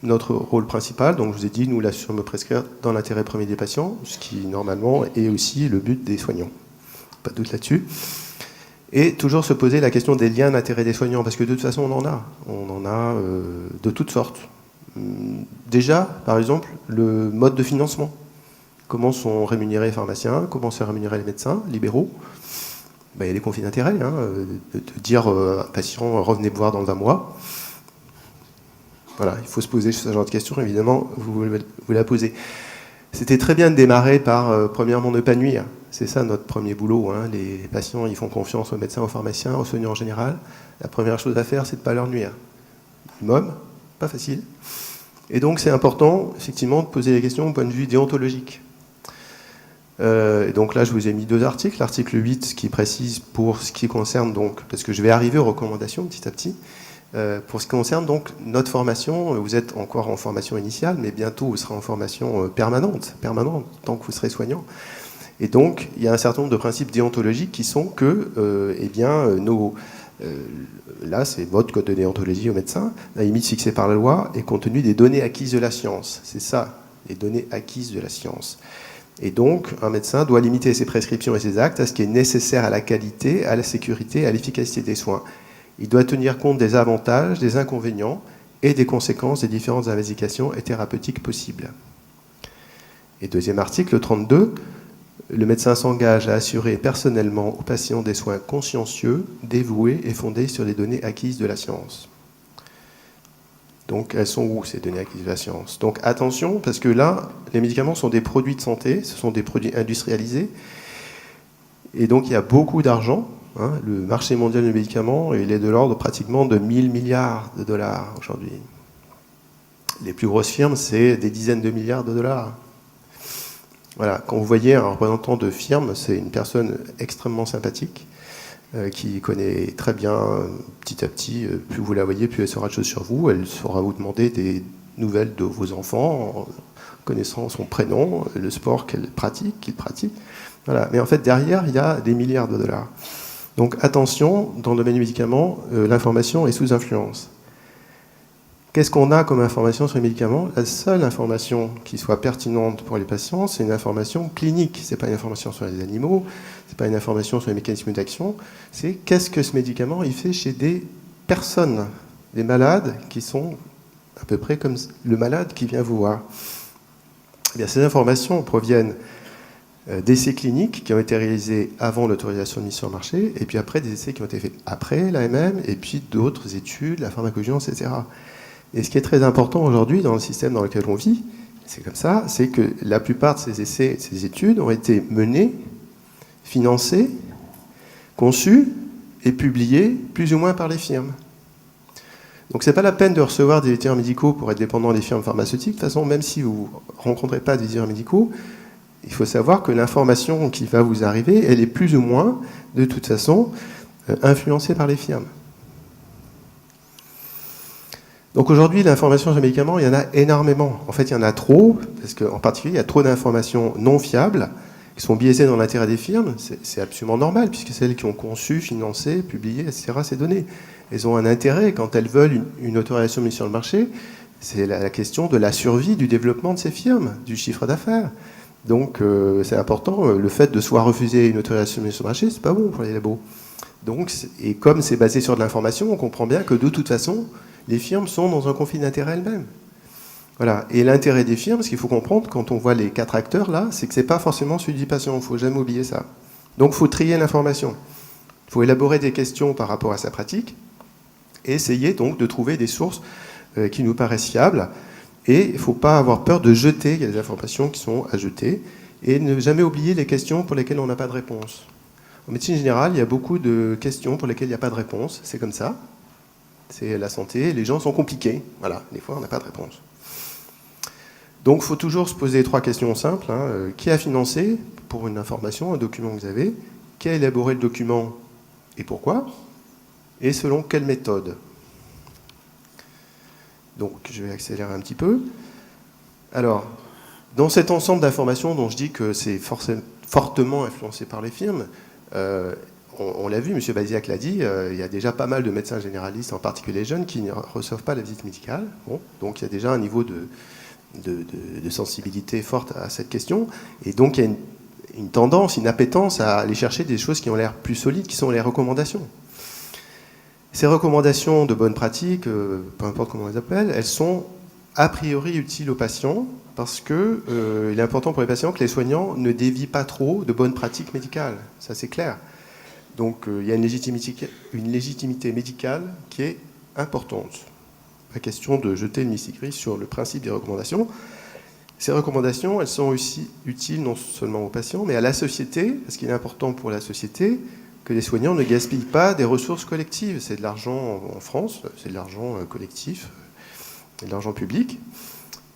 notre rôle principal. Donc, je vous ai dit, nous, l'assurance me prescrire dans l'intérêt premier des patients, ce qui, normalement, est aussi le but des soignants. Pas de doute là-dessus. Et toujours se poser la question des liens d'intérêt des soignants, parce que de toute façon, on en a. On en a de toutes sortes. Déjà, par exemple, le mode de financement. Comment sont rémunérés les pharmaciens, comment sont rémunérés les médecins libéraux. Il y a des conflits d'intérêts, de dire à un patient, revenez me voir dans un mois. Voilà, il faut se poser ce genre de questions, évidemment, vous la posez. C'était très bien de démarrer par, premièrement, ne pas nuire. C'est ça notre premier boulot. Les patients, ils font confiance aux médecins, aux pharmaciens, aux soignants en général. La première chose à faire, c'est de ne pas leur nuire. Minimum, pas facile. Et donc, c'est important, effectivement, de poser les questions au point de vue déontologique. Et donc là, je vous ai mis 2 articles. L'article 8 qui précise pour ce qui concerne, donc, parce que je vais arriver aux recommandations petit à petit, pour ce qui concerne donc notre formation, vous êtes encore en formation initiale, mais bientôt vous serez en formation permanente, tant que vous serez soignant. Et donc, il y a un certain nombre de principes déontologiques qui sont que, là, c'est votre code de déontologie au médecin, la limite fixée par la loi est compte tenu des données acquises de la science. C'est ça, les données acquises de la science. Et donc, un médecin doit limiter ses prescriptions et ses actes à ce qui est nécessaire à la qualité, à la sécurité, à l'efficacité des soins. Il doit tenir compte des avantages, des inconvénients et des conséquences des différentes investigations et thérapeutiques possibles. Et deuxième article, 32, le médecin s'engage à assurer personnellement aux patients des soins consciencieux, dévoués et fondés sur les données acquises de la science. Donc, elles sont où, ces données acquises de la science? Donc, attention, parce que là, les médicaments sont des produits de santé, ce sont des produits industrialisés, et donc il y a beaucoup d'argent. Le marché mondial du médicament, il est de l'ordre pratiquement de 1000 milliards de dollars aujourd'hui. Les plus grosses firmes, c'est des dizaines de milliards de dollars. Voilà, quand vous voyez un représentant de firme, c'est une personne extrêmement sympathique, qui connaît très bien, petit à petit, plus vous la voyez, plus elle saura de choses sur vous. Elle saura vous demander des nouvelles de vos enfants, en connaissant son prénom, le sport qu'il pratique. Voilà. Mais en fait, derrière, il y a des milliards de dollars. Donc attention, dans le domaine du médicament, l'information est sous influence. Qu'est-ce qu'on a comme information sur les médicaments? La seule information qui soit pertinente pour les patients, c'est une information clinique. Ce n'est pas une information sur les animaux, ce n'est pas une information sur les mécanismes d'action. C'est qu'est-ce que ce médicament il fait chez des personnes, des malades qui sont à peu près comme le malade qui vient vous voir. Eh bien, ces informations proviennent d'essais cliniques qui ont été réalisés avant l'autorisation de mise sur le marché, et puis après des essais qui ont été faits après l'AMM, et puis d'autres études, la pharmacovigilance, etc. Et ce qui est très important aujourd'hui dans le système dans lequel on vit, c'est comme ça, c'est que la plupart de ces essais, ces études ont été menées, financées, conçues et publiées plus ou moins par les firmes. Donc c'est pas la peine de recevoir des visiteurs médicaux pour être dépendant des firmes pharmaceutiques. De toute façon, même si vous ne rencontrez pas de visiteurs médicaux, il faut savoir que l'information qui va vous arriver, elle est plus ou moins, de toute façon, influencée par les firmes. Donc aujourd'hui, l'information sur les médicaments, il y en a énormément. En fait, il y en a trop, parce qu'en particulier, il y a trop d'informations non fiables, qui sont biaisées dans l'intérêt des firmes. C'est absolument normal, puisque c'est elles qui ont conçu, financé, publié, etc. ces données. Elles ont un intérêt, quand elles veulent une autorisation de mise sur le marché, c'est la question de la survie, du développement de ces firmes, du chiffre d'affaires. Donc c'est important. Le fait de se voir refuser une autorisation de mise sur le marché, c'est pas bon pour les labos. Donc, et comme c'est basé sur de l'information, on comprend bien que de toute façon, les firmes sont dans un conflit d'intérêts elles-mêmes. Voilà. Et l'intérêt des firmes, ce qu'il faut comprendre quand on voit les 4 acteurs là, c'est que c'est pas forcément celui du patient. Il ne faut jamais oublier ça. Donc il faut trier l'information. Il faut élaborer des questions par rapport à sa pratique et essayer donc de trouver des sources qui nous paraissent fiables. Et il ne faut pas avoir peur de jeter, il y a des informations qui sont à jeter, et ne jamais oublier les questions pour lesquelles on n'a pas de réponse. En médecine générale, il y a beaucoup de questions pour lesquelles il n'y a pas de réponse. C'est comme ça. C'est la santé. Les gens sont compliqués. Voilà, des fois, on n'a pas de réponse. Donc, il faut toujours se poser 3 questions simples. Qui a financé pour une information, un document que vous avez? Qui a élaboré le document et pourquoi? Et selon quelle méthode? Donc, je vais accélérer un petit peu. Alors, dans cet ensemble d'informations dont je dis que c'est fortement influencé par les firmes, on l'a vu, M. Baziac l'a dit, il y a déjà pas mal de médecins généralistes, en particulier les jeunes, qui ne reçoivent pas la visite médicale. Bon, donc, il y a déjà un niveau de sensibilité forte à cette question. Et donc, il y a une tendance, une appétence à aller chercher des choses qui ont l'air plus solides, qui sont les recommandations. Ces recommandations de bonne pratique, peu importe comment on les appelle, elles sont a priori utiles aux patients parce qu'il est important pour les patients que les soignants ne dévient pas trop de bonnes pratiques médicales. Ça, c'est clair. Donc, il y a une légitimité médicale qui est importante. Pas question de jeter le mistigris sur le principe des recommandations. Ces recommandations, elles sont aussi utiles non seulement aux patients, mais à la société, parce qu'il est important pour la société que les soignants ne gaspillent pas des ressources collectives. C'est de l'argent en France, c'est de l'argent collectif, c'est de l'argent public.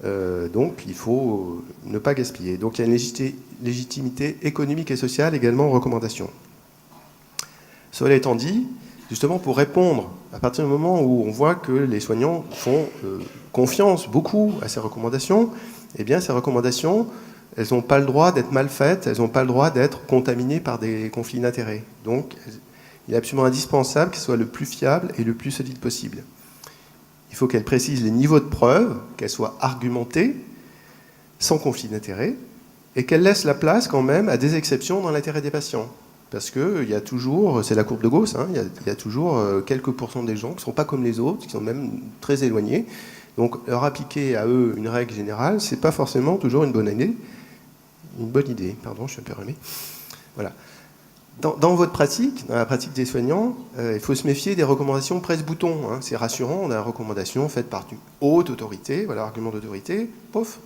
Donc il faut ne pas gaspiller. Donc il y a une légitimité économique et sociale également aux recommandations. Cela étant dit, justement pour répondre, à partir du moment où on voit que les soignants font confiance beaucoup à ces recommandations, eh bien ces recommandations, elles n'ont pas le droit d'être mal faites, elles n'ont pas le droit d'être contaminées par des conflits d'intérêts. Donc, il est absolument indispensable qu'elles soient le plus fiables et le plus solides possible. Il faut qu'elles précisent les niveaux de preuve, qu'elles soient argumentées, sans conflit d'intérêts, et qu'elles laissent la place quand même à des exceptions dans l'intérêt des patients. Parce qu'il y a toujours, c'est la courbe de Gauss, il y a toujours quelques pourcents des gens qui ne sont pas comme les autres, qui sont même très éloignés. Donc, leur appliquer à eux une règle générale, ce n'est pas forcément toujours une bonne idée. Pardon, je suis un peu remis. Voilà. Dans votre pratique, dans la pratique des soignants, il faut se méfier des recommandations presse-bouton. C'est rassurant, on a une recommandation faite par une haute autorité, voilà, argument d'autorité, pof.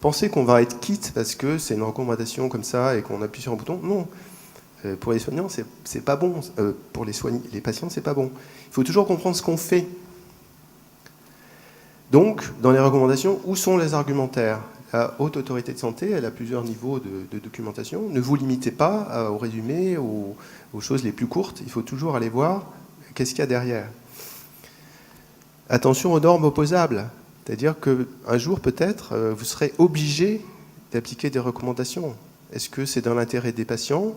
Pensez qu'on va être quitte parce que c'est une recommandation comme ça et qu'on appuie sur un bouton. Non. Pour les soignants, c'est pas bon. Pour les patients, c'est pas bon. Il faut toujours comprendre ce qu'on fait. Donc, dans les recommandations, où sont les argumentaires? La haute autorité de santé, elle a plusieurs niveaux de documentation. Ne vous limitez pas au résumé, aux choses les plus courtes. Il faut toujours aller voir qu'est-ce qu'il y a derrière. Attention aux normes opposables. C'est-à-dire qu'un jour, peut-être, vous serez obligé d'appliquer des recommandations. Est-ce que c'est dans l'intérêt des patients?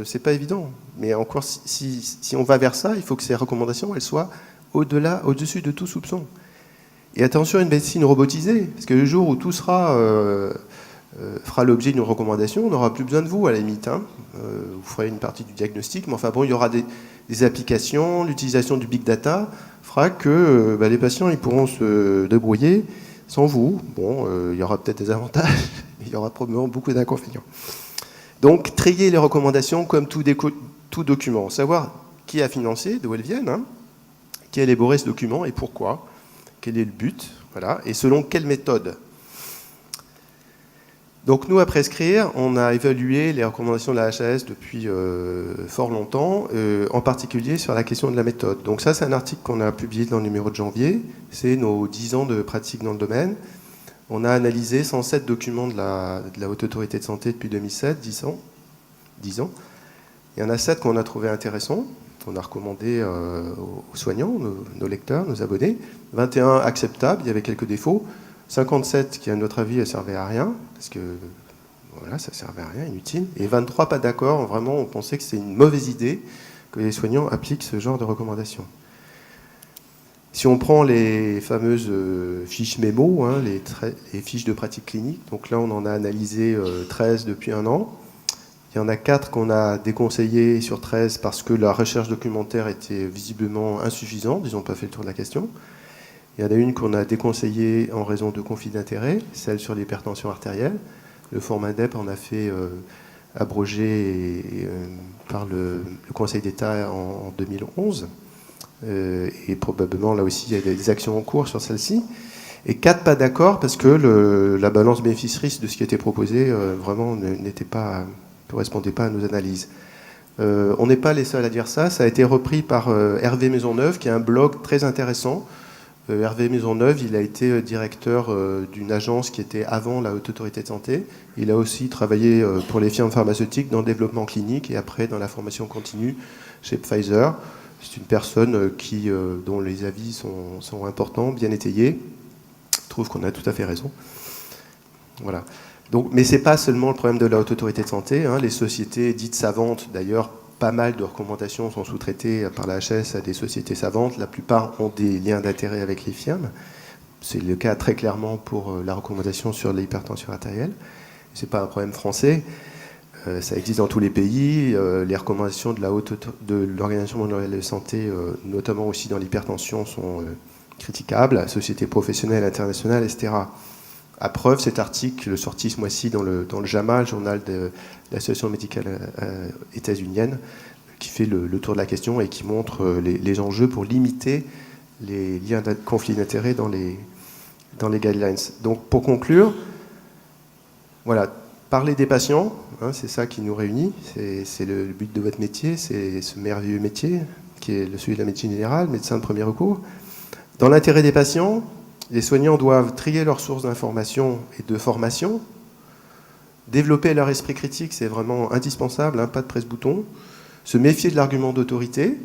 C'est pas évident. Mais encore, si on va vers ça, il faut que ces recommandations elles soient au-dessus de tout soupçon. Et attention à une médecine robotisée, parce que le jour où tout fera l'objet d'une recommandation, on n'aura plus besoin de vous, à la limite. Vous ferez une partie du diagnostic, mais enfin bon, il y aura des applications, l'utilisation du big data fera que les patients ils pourront se débrouiller sans vous. Bon, il y aura peut-être des avantages, mais il y aura probablement beaucoup d'inconvénients. Donc, trier les recommandations comme tout document, savoir qui a financé, d'où elles viennent, qui a élaboré ce document et pourquoi. Quel est le but, voilà, et selon quelle méthode. Donc nous, à Prescrire, on a évalué les recommandations de la HAS depuis fort longtemps, en particulier sur la question de la méthode. Donc ça, c'est un article qu'on a publié dans le numéro de janvier, c'est nos 10 ans de pratique dans le domaine. On a analysé 107 documents de la Haute Autorité de Santé depuis 2007, 10 ans. Il y en a 7 qu'on a trouvé intéressants. On a recommandé aux soignants, nos lecteurs, nos abonnés. 21 acceptables, il y avait quelques défauts. 57 qui, à notre avis, ne servaient à rien, parce que voilà, ça ne servait à rien, inutile. Et 23 pas d'accord, vraiment, on pensait que c'est une mauvaise idée que les soignants appliquent ce genre de recommandations. Si on prend les fameuses fiches mémo, hein, les fiches de pratique clinique, donc là on en a analysé 13 depuis un an. Il y en a 4 qu'on a déconseillées sur 13 parce que la recherche documentaire était visiblement insuffisante, ils n'ont pas fait le tour de la question. Il y en a une qu'on a déconseillée en raison de conflit d'intérêts, celle sur l'hypertension artérielle. Le format DEP en a fait abroger par le Conseil d'État en 2011. Et probablement, là aussi, il y a des actions en cours sur celle-ci. Et 4 pas d'accord parce que la balance bénéfice-risque de ce qui était proposé vraiment correspondait pas à nos analyses. On n'est pas les seuls à dire ça. Ça a été repris par Hervé Maisonneuve, qui a un blog très intéressant. Hervé Maisonneuve, il a été directeur d'une agence qui était avant la Haute Autorité de Santé. Il a aussi travaillé pour les firmes pharmaceutiques dans le développement clinique et après dans la formation continue chez Pfizer. C'est une personne dont les avis sont importants, bien étayés. Je trouve qu'on a tout à fait raison. Voilà. Donc, mais ce n'est pas seulement le problème de la Haute Autorité de Santé. Hein. Les sociétés dites savantes, d'ailleurs, pas mal de recommandations sont sous-traitées par la HS à des sociétés savantes. La plupart ont des liens d'intérêt avec les firmes. C'est le cas très clairement pour la recommandation sur l'hypertension artérielle. Ce n'est pas un problème français. Ça existe dans tous les pays. Les recommandations de l'Organisation mondiale de la santé, notamment aussi dans l'hypertension, sont critiquables. La société professionnelle internationale, etc. À preuve, cet article sorti ce mois-ci dans le JAMA, le journal de l'Association médicale états-unienne, qui fait le tour de la question et qui montre les enjeux pour limiter les liens de conflit d'intérêts dans les guidelines. Donc, pour conclure, voilà, parler des patients, hein, c'est ça qui nous réunit, c'est le but de votre métier, c'est ce merveilleux métier qui est celui de la médecine générale, médecin de premier recours. Dans l'intérêt des patients, les soignants doivent trier leurs sources d'information et de formation, développer leur esprit critique, c'est vraiment indispensable, hein, pas de presse-bouton, se méfier de l'argument d'autorité,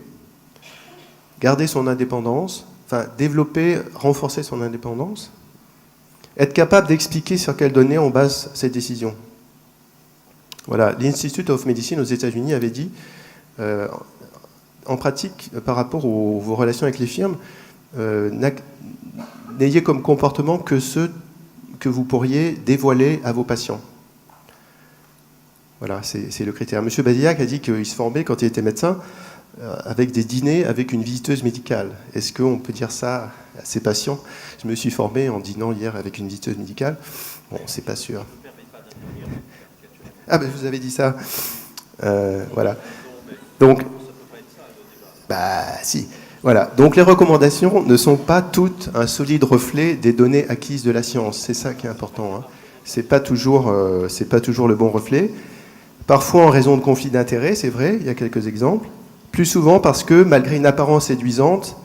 garder son indépendance, enfin développer, renforcer son indépendance, être capable d'expliquer sur quelles données on base ses décisions. Voilà, l'Institute of Medicine aux États-Unis avait dit, en pratique, par rapport vos relations avec les firmes, n'ayez comme comportement que ceux que vous pourriez dévoiler à vos patients. Voilà, c'est le critère. M. Badillac a dit qu'il se formait, quand il était médecin, avec des dîners avec une visiteuse médicale. Est-ce qu'on peut dire ça à ses patients? Je me suis formé en dînant hier avec une visiteuse médicale. Bon, c'est pas sûr. Ah, ben vous avez dit ça. Voilà. Donc, si. Voilà. Donc les recommandations ne sont pas toutes un solide reflet des données acquises de la science. C'est ça qui est important. Hein. C'est pas toujours le bon reflet. Parfois en raison de conflits d'intérêts, c'est vrai, il y a quelques exemples. Plus souvent parce que, malgré une apparence séduisante,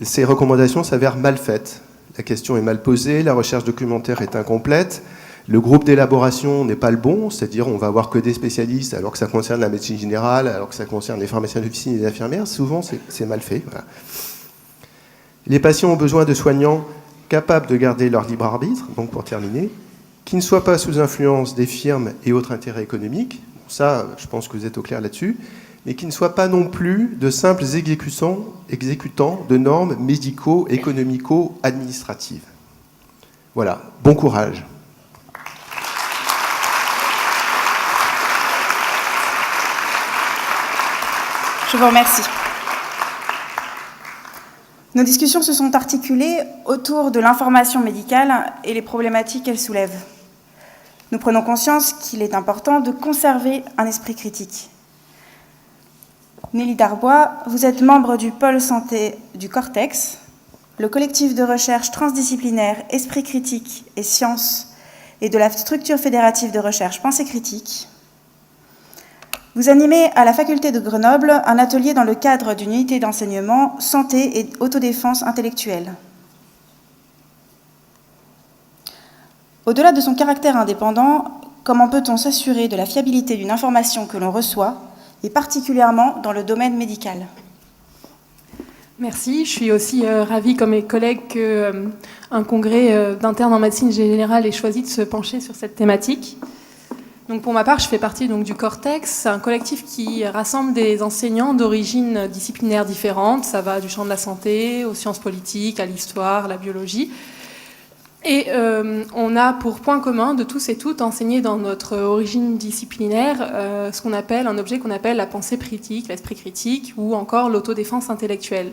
ces recommandations s'avèrent mal faites. La question est mal posée, la recherche documentaire est incomplète, le groupe d'élaboration n'est pas le bon, c'est-à-dire on va avoir que des spécialistes alors que ça concerne la médecine générale, alors que ça concerne les pharmaciens d'officine et les infirmières. Souvent, c'est mal fait. Voilà. Les patients ont besoin de soignants capables de garder leur libre arbitre, donc pour terminer, qui ne soient pas sous influence des firmes et autres intérêts économiques. Ça, je pense que vous êtes au clair là-dessus. Mais qui ne soient pas non plus de simples exécutants de normes médico-économico-administratives. Voilà, bon courage. Je vous remercie. Nos discussions se sont articulées autour de l'information médicale et les problématiques qu'elle soulève. Nous prenons conscience qu'il est important de conserver un esprit critique. Nelly Darbois, vous êtes membre du pôle santé du Cortex, le collectif de recherche transdisciplinaire Esprit critique et sciences et de la structure fédérative de recherche Pensée critique. Vous animez à la faculté de Grenoble un atelier dans le cadre d'une unité d'enseignement santé et autodéfense intellectuelle. Au-delà de son caractère indépendant, comment peut-on s'assurer de la fiabilité d'une information que l'on reçoit, et particulièrement dans le domaine médical? Merci. Je suis aussi ravie, comme mes collègues, qu'un congrès d'internes en médecine générale ait choisi de se pencher sur cette thématique. Donc pour ma part, je fais partie donc, du Cortex. C'est un collectif qui rassemble des enseignants d'origines disciplinaires différentes. Ça va du champ de la santé aux sciences politiques, à l'histoire, la biologie. Et on a pour point commun de tous et toutes enseigné dans notre origine disciplinaire ce qu'on appelle un objet qu'on appelle la pensée critique, l'esprit critique ou encore l'autodéfense intellectuelle.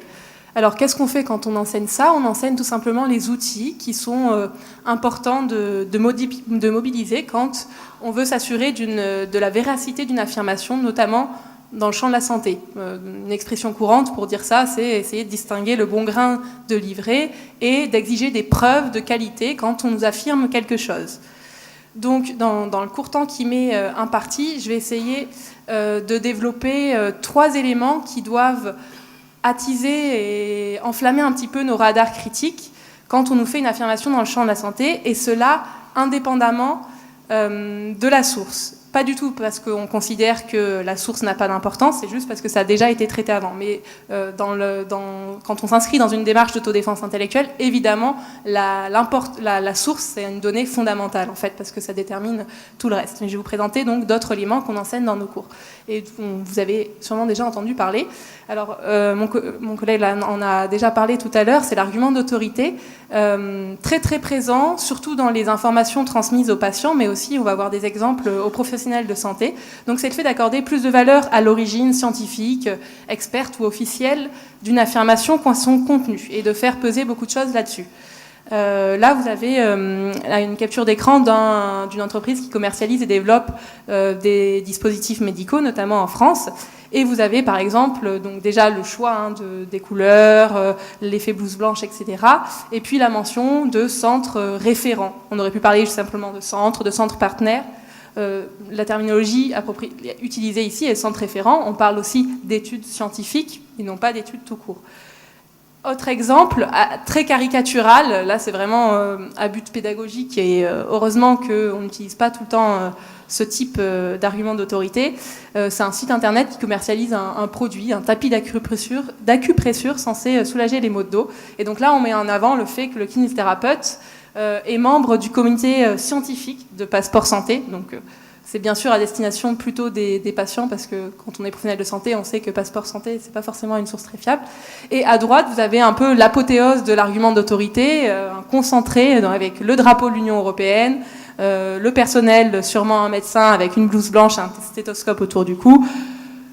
Alors qu'est-ce qu'on fait quand on enseigne ça ? On enseigne tout simplement les outils qui sont importants de mobiliser quand on veut s'assurer de la véracité d'une affirmation, notamment dans le champ de la santé. Une expression courante pour dire ça, c'est essayer de distinguer le bon grain de livret et d'exiger des preuves de qualité quand on nous affirme quelque chose. Donc, dans le court temps qui m'est imparti, je vais essayer de développer 3 éléments qui doivent attiser et enflammer un petit peu nos radars critiques quand on nous fait une affirmation dans le champ de la santé, et cela indépendamment de la source. Pas du tout parce qu'on considère que la source n'a pas d'importance, c'est juste parce que ça a déjà été traité avant. Mais quand on s'inscrit dans une démarche d'autodéfense intellectuelle, évidemment, la source, c'est une donnée fondamentale, en fait, parce que ça détermine tout le reste. Mais je vais vous présenter donc d'autres éléments qu'on enseigne dans nos cours. Et vous avez sûrement déjà entendu parler. Alors, mon collègue en a déjà parlé tout à l'heure, c'est l'argument d'autorité, très très présent, surtout dans les informations transmises aux patients, mais aussi, on va avoir des exemples aux professionnels de santé. Donc c'est le fait d'accorder plus de valeur à l'origine scientifique, experte ou officielle d'une affirmation qu'en son contenu, et de faire peser beaucoup de choses là-dessus. Là, vous avez une capture d'écran d'une entreprise qui commercialise et développe des dispositifs médicaux, notamment en France. Et vous avez, par exemple, donc déjà le choix des couleurs, l'effet blouse blanche, etc. Et puis la mention de centres référents. On aurait pu parler simplement de centres partenaires. La terminologie utilisée ici est centre référent. On parle aussi d'études scientifiques et non pas d'études tout court. Autre exemple, très caricatural, là c'est vraiment à but pédagogique et heureusement qu'on n'utilise pas tout le temps ce type d'argument d'autorité. C'est un site internet qui commercialise un produit, un tapis d'acupressure censé soulager les maux de dos. Et donc là on met en avant le fait que le kinésithérapeute est membre du comité scientifique de Passeport Santé. Donc c'est bien sûr à destination plutôt des patients, parce que quand on est professionnel de santé, on sait que Passeport Santé, c'est pas forcément une source très fiable. Et à droite, vous avez un peu l'apothéose de l'argument d'autorité, concentré avec le drapeau de l'Union européenne, le personnel, sûrement un médecin avec une blouse blanche, un stéthoscope autour du cou,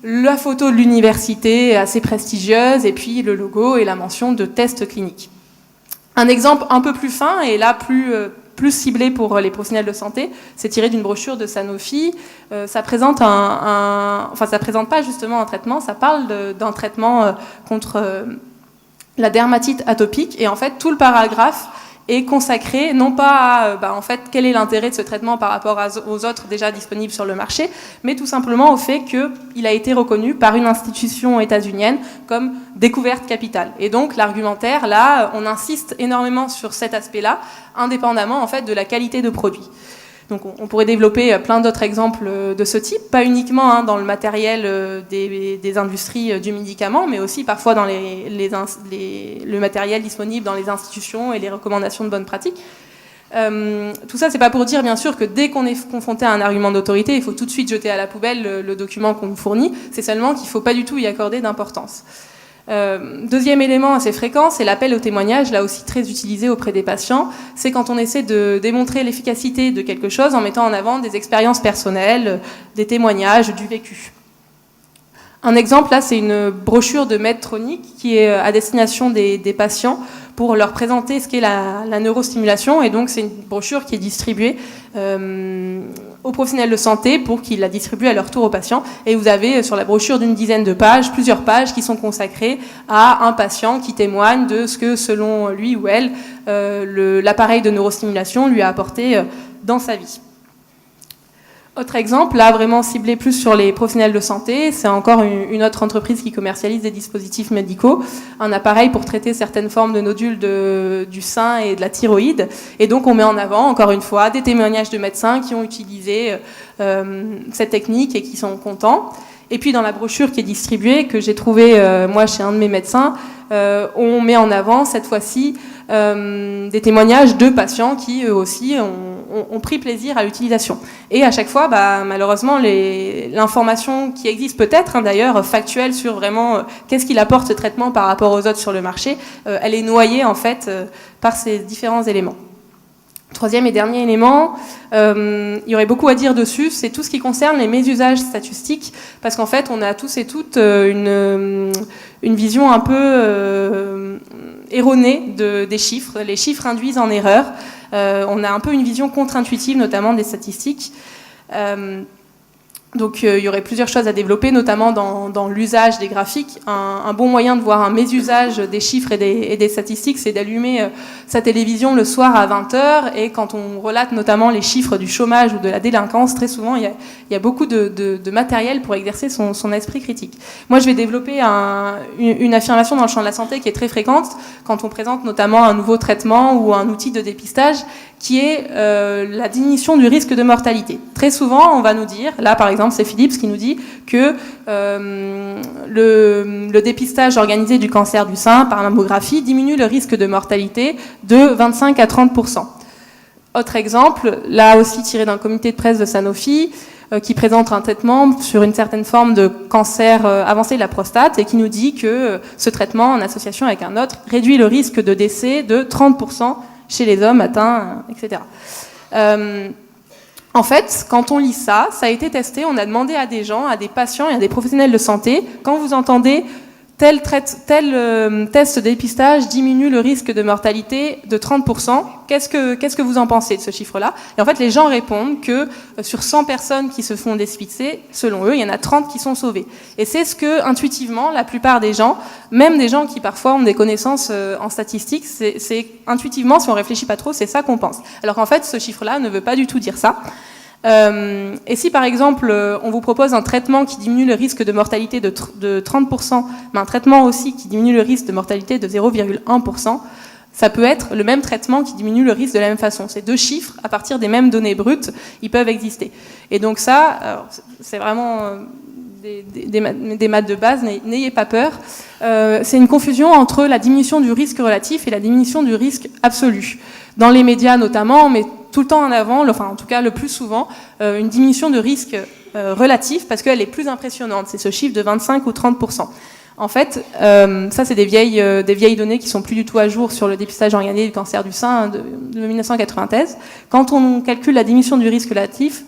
la photo de l'université assez prestigieuse, et puis le logo et la mention de tests cliniques. Un exemple un peu plus fin, et là plus ciblé pour les professionnels de santé, c'est tiré d'une brochure de Sanofi. Ça présente ça présente pas justement un traitement, ça parle d'un traitement contre la dermatite atopique, et en fait tout le paragraphe est consacré non pas à en fait, quel est l'intérêt de ce traitement par rapport aux autres déjà disponibles sur le marché, mais tout simplement au fait qu'il a été reconnu par une institution états-unienne comme découverte capitale. Et donc l'argumentaire, là, on insiste énormément sur cet aspect-là, indépendamment en fait de la qualité de produit. Donc on pourrait développer plein d'autres exemples de ce type, pas uniquement dans le matériel des industries du médicament, mais aussi parfois dans le matériel disponible dans les institutions et les recommandations de bonnes pratiques. Tout ça, c'est pas pour dire bien sûr que dès qu'on est confronté à un argument d'autorité, il faut tout de suite jeter à la poubelle le document qu'on nous fournit. C'est seulement qu'il ne faut pas du tout y accorder d'importance. Deuxième élément assez fréquent, c'est l'appel au témoignage, là aussi très utilisé auprès des patients. C'est quand on essaie de démontrer l'efficacité de quelque chose en mettant en avant des expériences personnelles, des témoignages, du vécu. Un exemple, là, c'est une brochure de Medtronic qui est à destination des patients pour leur présenter ce qu'est la neurostimulation. Et donc, c'est une brochure qui est distribuée aux professionnels de santé pour qu'ils la distribuent à leur tour aux patients. Et vous avez sur la brochure d'une dizaine de pages, plusieurs pages qui sont consacrées à un patient qui témoigne de ce que, selon lui ou elle, l'appareil de neurostimulation lui a apporté dans sa vie. Autre exemple, là vraiment ciblé plus sur les professionnels de santé, c'est encore une autre entreprise qui commercialise des dispositifs médicaux, un appareil pour traiter certaines formes de nodules du sein et de la thyroïde. Et donc on met en avant, encore une fois, des témoignages de médecins qui ont utilisé cette technique et qui sont contents. Et puis dans la brochure qui est distribuée, que j'ai trouvée moi chez un de mes médecins, on met en avant cette fois-ci des témoignages de patients qui eux aussi ont ont pris plaisir à l'utilisation. Et à chaque fois, malheureusement, l'information qui existe peut-être, d'ailleurs, factuelle sur vraiment qu'est-ce qu'il apporte ce traitement par rapport aux autres sur le marché, elle est noyée en fait par ces différents éléments. Troisième et dernier élément, il y aurait beaucoup à dire dessus, c'est tout ce qui concerne les mésusages statistiques, parce qu'en fait, on a tous et toutes une vision un peu erronée des chiffres. Les chiffres induisent en erreur. On a un peu une vision contre-intuitive, notamment des statistiques. Donc il y aurait plusieurs choses à développer, notamment dans l'usage des graphiques. Un bon moyen de voir un mésusage des chiffres et des statistiques, c'est d'allumer sa télévision le soir à 20h, et quand on relate notamment les chiffres du chômage ou de la délinquance, très souvent il y a beaucoup de matériel pour exercer son esprit critique. Moi je vais développer une affirmation dans le champ de la santé qui est très fréquente quand on présente notamment un nouveau traitement ou un outil de dépistage, qui est la diminution du risque de mortalité. Très souvent, on va nous dire, là par exemple c'est Philips qui nous dit que le dépistage organisé du cancer du sein par mammographie diminue le risque de mortalité de 25 à 30%. Autre exemple, là aussi tiré d'un communiqué de presse de Sanofi, qui présente un traitement sur une certaine forme de cancer avancé de la prostate, et qui nous dit que ce traitement, en association avec un autre, réduit le risque de décès de 30% chez les hommes atteints, etc. En fait, quand on lit ça, ça a été testé, on a demandé à des gens, à des patients et à des professionnels de santé, quand vous entendez tel test de dépistage diminue le risque de mortalité de 30%, qu'est-ce que vous en pensez de ce chiffre-là? Et en fait, les gens répondent que sur 100 personnes qui se font dépister, selon eux, il y en a 30 qui sont sauvées. Et c'est ce que, intuitivement, la plupart des gens, même des gens qui parfois ont des connaissances en statistiques, c'est intuitivement, si on réfléchit pas trop, c'est ça qu'on pense. Alors qu'en fait, ce chiffre-là ne veut pas du tout dire ça. Et si par exemple on vous propose un traitement qui diminue le risque de mortalité de 30%, mais un traitement aussi qui diminue le risque de mortalité de 0,1%, ça peut être le même traitement qui diminue le risque de la même façon. Ces deux chiffres, à partir des mêmes données brutes, ils peuvent exister. Et donc ça, alors, c'est vraiment des maths de base, n'ayez pas peur. C'est une confusion entre la diminution du risque relatif et la diminution du risque absolu. Dans les médias notamment, mais tout le temps en avant, enfin en tout cas le plus souvent, une diminution de risque relatif, parce qu'elle est plus impressionnante. C'est ce chiffre de 25 ou 30%. En fait, ça c'est des vieilles données qui sont plus du tout à jour sur le dépistage organisé du cancer du sein de 1993. Quand on calcule la diminution du risque relatif,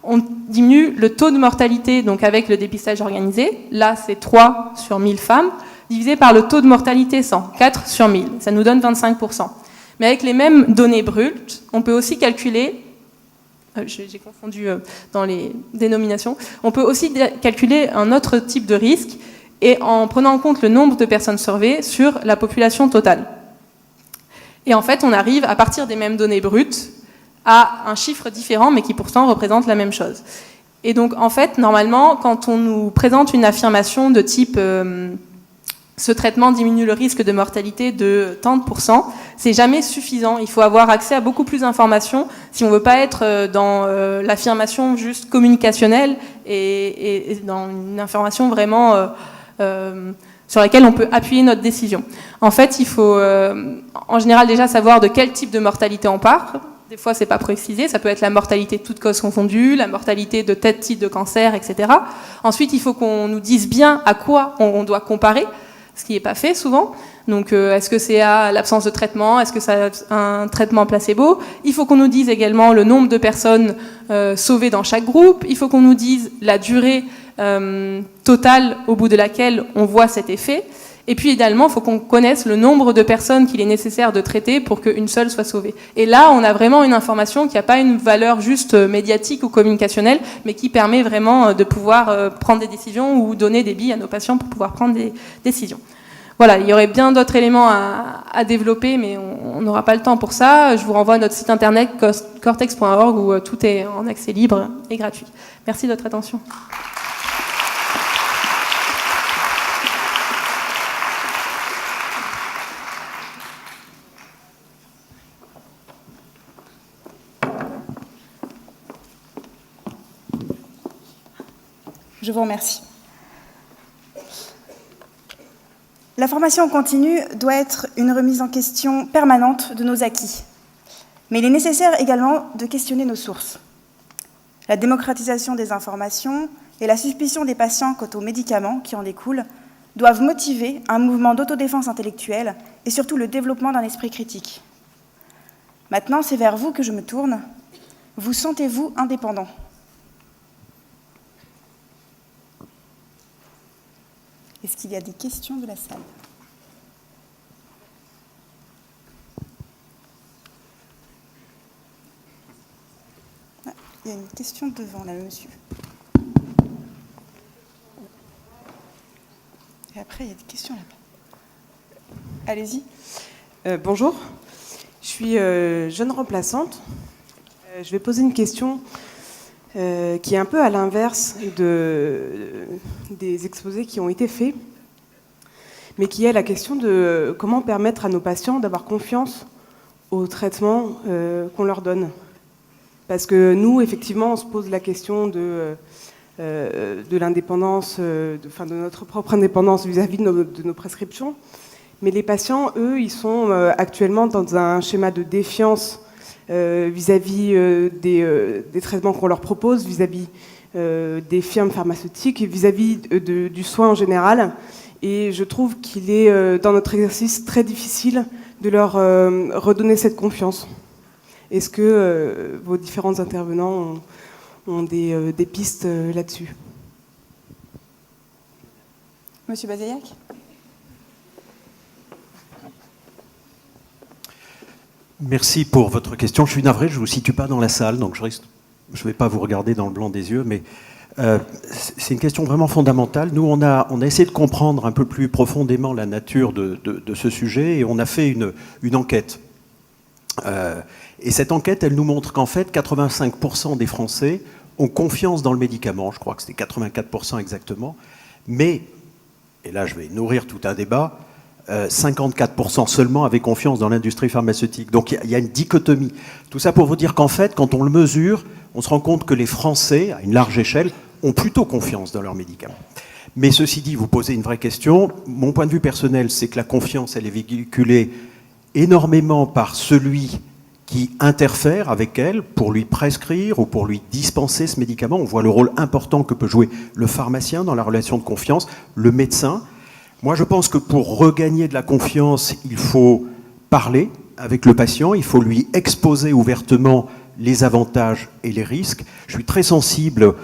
on diminue le taux de mortalité, donc avec le dépistage organisé. Là, c'est 3 sur 1000 femmes, divisé par le taux de mortalité 100, 4 sur 1000. Ça nous donne 25%. Mais avec les mêmes données brutes, on peut aussi calculer, j'ai confondu dans les dénominations, on peut aussi calculer un autre type de risque, et en prenant en compte le nombre de personnes sauvées sur la population totale. Et en fait, on arrive, à partir des mêmes données brutes, à un chiffre différent, mais qui pourtant représente la même chose. Et donc, en fait, normalement, quand on nous présente une affirmation de type ce traitement diminue le risque de mortalité de tant de %, c'est jamais suffisant. Il faut avoir accès à beaucoup plus d'informations si on ne veut pas être dans l'affirmation juste communicationnelle et dans une information vraiment sur laquelle on peut appuyer notre décision. En fait, il faut en général déjà savoir de quel type de mortalité on parle. Des fois, c'est pas précisé. Ça peut être la mortalité toutes causes confondues, la mortalité de tel type de cancer, etc. Ensuite, il faut qu'on nous dise bien à quoi on doit comparer, ce qui n'est pas fait souvent. Donc, est-ce que c'est à l'absence de traitement? Est-ce que c'est un traitement placebo? Il faut qu'on nous dise également le nombre de personnes sauvées dans chaque groupe. Il faut qu'on nous dise la durée totale au bout de laquelle on voit cet effet. Et puis également, il faut qu'on connaisse le nombre de personnes qu'il est nécessaire de traiter pour qu'une seule soit sauvée. Et là, on a vraiment une information qui n'a pas une valeur juste médiatique ou communicationnelle, mais qui permet vraiment de pouvoir prendre des décisions ou donner des billes à nos patients pour pouvoir prendre des décisions. Voilà, il y aurait bien d'autres éléments à développer, mais on n'aura pas le temps pour ça. Je vous renvoie à notre site internet cortex.org où tout est en accès libre et gratuit. Merci de votre attention. Je vous remercie. La formation continue doit être une remise en question permanente de nos acquis. Mais il est nécessaire également de questionner nos sources. La démocratisation des informations et la suspicion des patients quant aux médicaments qui en découlent doivent motiver un mouvement d'autodéfense intellectuelle et surtout le développement d'un esprit critique. Maintenant, c'est vers vous que je me tourne. Vous sentez-vous indépendant ? Est-ce qu'il y a des questions de la salle ? Ah, il y a une question devant, là, monsieur. Et après, il y a des questions là-bas. Allez-y. Bonjour, je suis jeune remplaçante. Je vais poser une question qui est un peu à l'inverse des exposés qui ont été faits, mais qui est la question de comment permettre à nos patients d'avoir confiance au traitement qu'on leur donne. Parce que nous, effectivement, on se pose la question de l'indépendance, de notre propre indépendance vis-à-vis de nos prescriptions. Mais les patients, eux, ils sont actuellement dans un schéma de défiance vis-à-vis des traitements qu'on leur propose, vis-à-vis des firmes pharmaceutiques, vis-à-vis du soin en général. Et je trouve qu'il est, dans notre exercice, très difficile de leur redonner cette confiance. Est-ce que vos différents intervenants ont des pistes là-dessus? Monsieur Bazaillac ? Merci pour votre question. Je suis navré, je ne vous situe pas dans la salle, donc je ne vais pas vous regarder dans le blanc des yeux, mais c'est une question vraiment fondamentale. Nous, on a essayé de comprendre un peu plus profondément la nature de ce sujet, et on a fait une enquête. Et cette enquête, elle nous montre qu'en fait, 85% des Français ont confiance dans le médicament, je crois que c'était 84% exactement, mais, et là je vais nourrir tout un débat, 54% seulement avaient confiance dans l'industrie pharmaceutique. Donc il y a une dichotomie. Tout ça pour vous dire qu'en fait, quand on le mesure, on se rend compte que les Français, à une large échelle, ont plutôt confiance dans leurs médicaments. Mais ceci dit, vous posez une vraie question. Mon point de vue personnel, c'est que la confiance, elle est véhiculée énormément par celui qui interfère avec elle pour lui prescrire ou pour lui dispenser ce médicament. On voit le rôle important que peut jouer le pharmacien dans la relation de confiance, le médecin. Moi, je pense que pour regagner de la confiance, il faut parler avec le patient, il faut lui exposer ouvertement les avantages et les risques. Je suis très sensible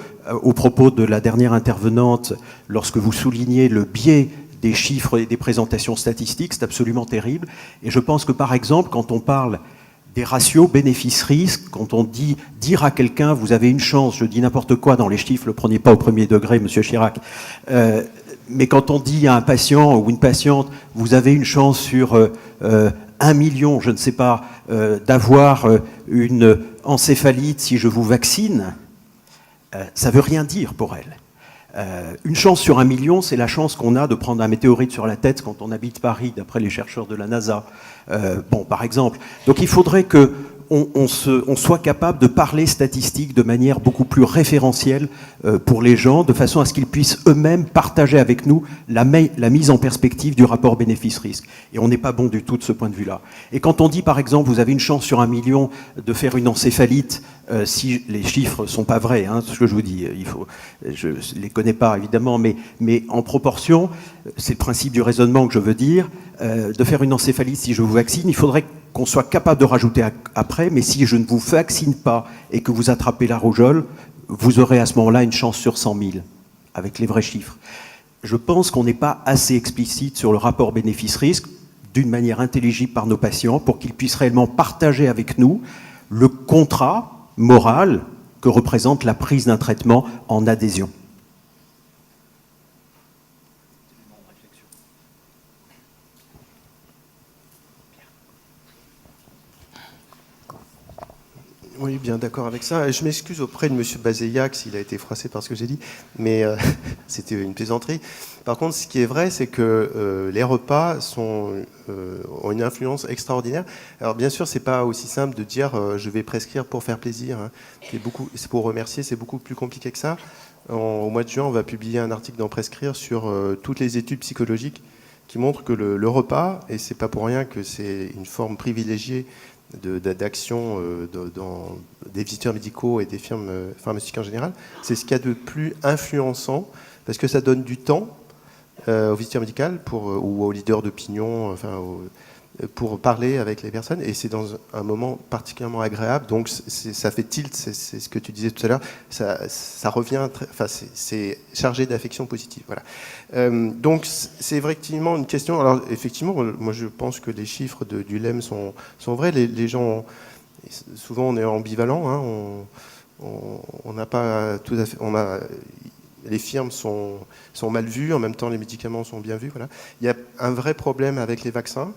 aux propos de la dernière intervenante lorsque vous soulignez le biais des chiffres et des présentations statistiques, c'est absolument terrible. Et je pense que, par exemple, quand on parle des ratios bénéfices-risques, quand on dit dire à quelqu'un, vous avez une chance, je dis n'importe quoi dans les chiffres, ne le prenez pas au premier degré, monsieur Chirac, mais quand on dit à un patient ou une patiente, vous avez une chance sur 1 million, je ne sais pas, d'avoir une encéphalite si je vous vaccine, ça ne veut rien dire pour elle. Une chance sur 1 million, c'est la chance qu'on a de prendre un météorite sur la tête quand on habite Paris, d'après les chercheurs de la NASA, par exemple. Donc il faudrait qu'on soit capable de parler statistiques de manière beaucoup plus référentielle pour les gens, de façon à ce qu'ils puissent eux-mêmes partager avec nous la mise en perspective du rapport bénéfice-risque. Et on n'est pas bon du tout de ce point de vue-là. Et quand on dit, par exemple, vous avez une chance sur 1 million de faire une encéphalite, si les chiffres ne sont pas vrais, ce que je vous dis, je ne les connais pas évidemment, mais en proportion, c'est le principe du raisonnement que je veux dire, de faire une encéphalite si je vous vaccine, il faudrait qu'on soit capable de rajouter après, mais si je ne vous vaccine pas et que vous attrapez la rougeole, vous aurez à ce moment-là une chance sur 100 000, avec les vrais chiffres. Je pense qu'on n'est pas assez explicite sur le rapport bénéfice-risque, d'une manière intelligible par nos patients, pour qu'ils puissent réellement partager avec nous le contrat moral que représente la prise d'un traitement en adhésion. Oui, bien d'accord avec ça. Je m'excuse auprès de M. Bazaillac s'il a été froissé par ce que j'ai dit, mais c'était une plaisanterie. Par contre, ce qui est vrai, c'est que les repas ont une influence extraordinaire. Alors bien sûr, c'est pas aussi simple de dire je vais prescrire pour faire plaisir. C'est pour remercier, c'est beaucoup plus compliqué que ça. Au mois de juin, on va publier un article dans Prescrire sur toutes les études psychologiques qui montrent que le repas, et c'est pas pour rien que c'est une forme privilégiée d'action dans des visiteurs médicaux et des firmes pharmaceutiques en général, c'est ce qu'il y a de plus influençant, parce que ça donne du temps aux visiteurs médicaux ou aux leaders d'opinion, pour parler avec les personnes, et c'est dans un moment particulièrement agréable, donc ça fait tilt, c'est ce que tu disais tout à l'heure, ça revient, c'est chargé d'affection positive. Voilà. Donc c'est effectivement une question, alors effectivement, moi je pense que les chiffres du LEM sont vrais, les gens, souvent on est ambivalent, hein, on n'a pas tout à fait, les firmes sont mal vues, en même temps les médicaments sont bien vus. Voilà. Il y a un vrai problème avec les vaccins.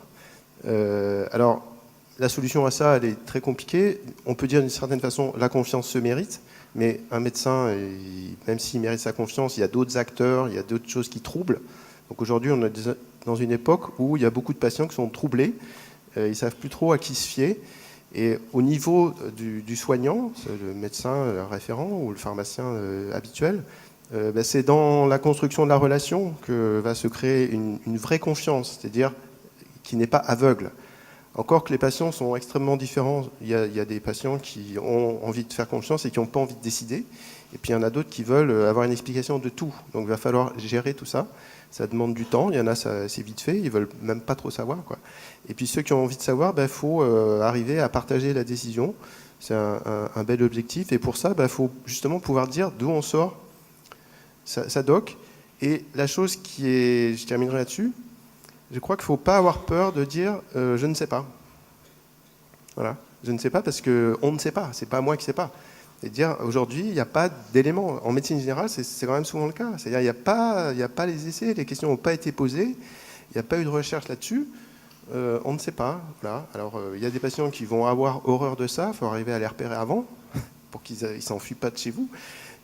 Alors, la solution à ça, elle est très compliquée. On peut dire d'une certaine façon, la confiance se mérite, mais un médecin, même s'il mérite sa confiance, il y a d'autres acteurs, il y a d'autres choses qui troublent. Donc aujourd'hui, on est dans une époque où il y a beaucoup de patients qui sont troublés, ils ne savent plus trop à qui se fier. Et au niveau du soignant, le médecin référent ou le pharmacien habituel, c'est dans la construction de la relation que va se créer une vraie confiance, c'est-à-dire qui n'est pas aveugle. Encore que les patients sont extrêmement différents. Il y a des patients qui ont envie de faire confiance et qui n'ont pas envie de décider. Et puis il y en a d'autres qui veulent avoir une explication de tout. Donc il va falloir gérer tout ça. Ça demande du temps. Il y en a, c'est vite fait. Ils ne veulent même pas trop savoir, quoi. Et puis ceux qui ont envie de savoir, faut arriver à partager la décision. C'est un bel objectif. Et pour ça, faut justement pouvoir dire d'où on sort. Ça doc. Et la chose qui est... Je terminerai là-dessus. Je crois qu'il ne faut pas avoir peur de dire je ne sais pas. Voilà, je ne sais pas parce qu'on ne sait pas. C'est pas moi qui ne sais pas. Et dire aujourd'hui, il n'y a pas d'éléments. En médecine générale, c'est quand même souvent le cas. C'est-à-dire il n'y a pas les essais, les questions n'ont pas été posées, il n'y a pas eu de recherche là-dessus. On ne sait pas. Voilà. Alors il y a des patients qui vont avoir horreur de ça. Il faut arriver à les repérer avant pour qu'ils ne s'enfuient pas de chez vous.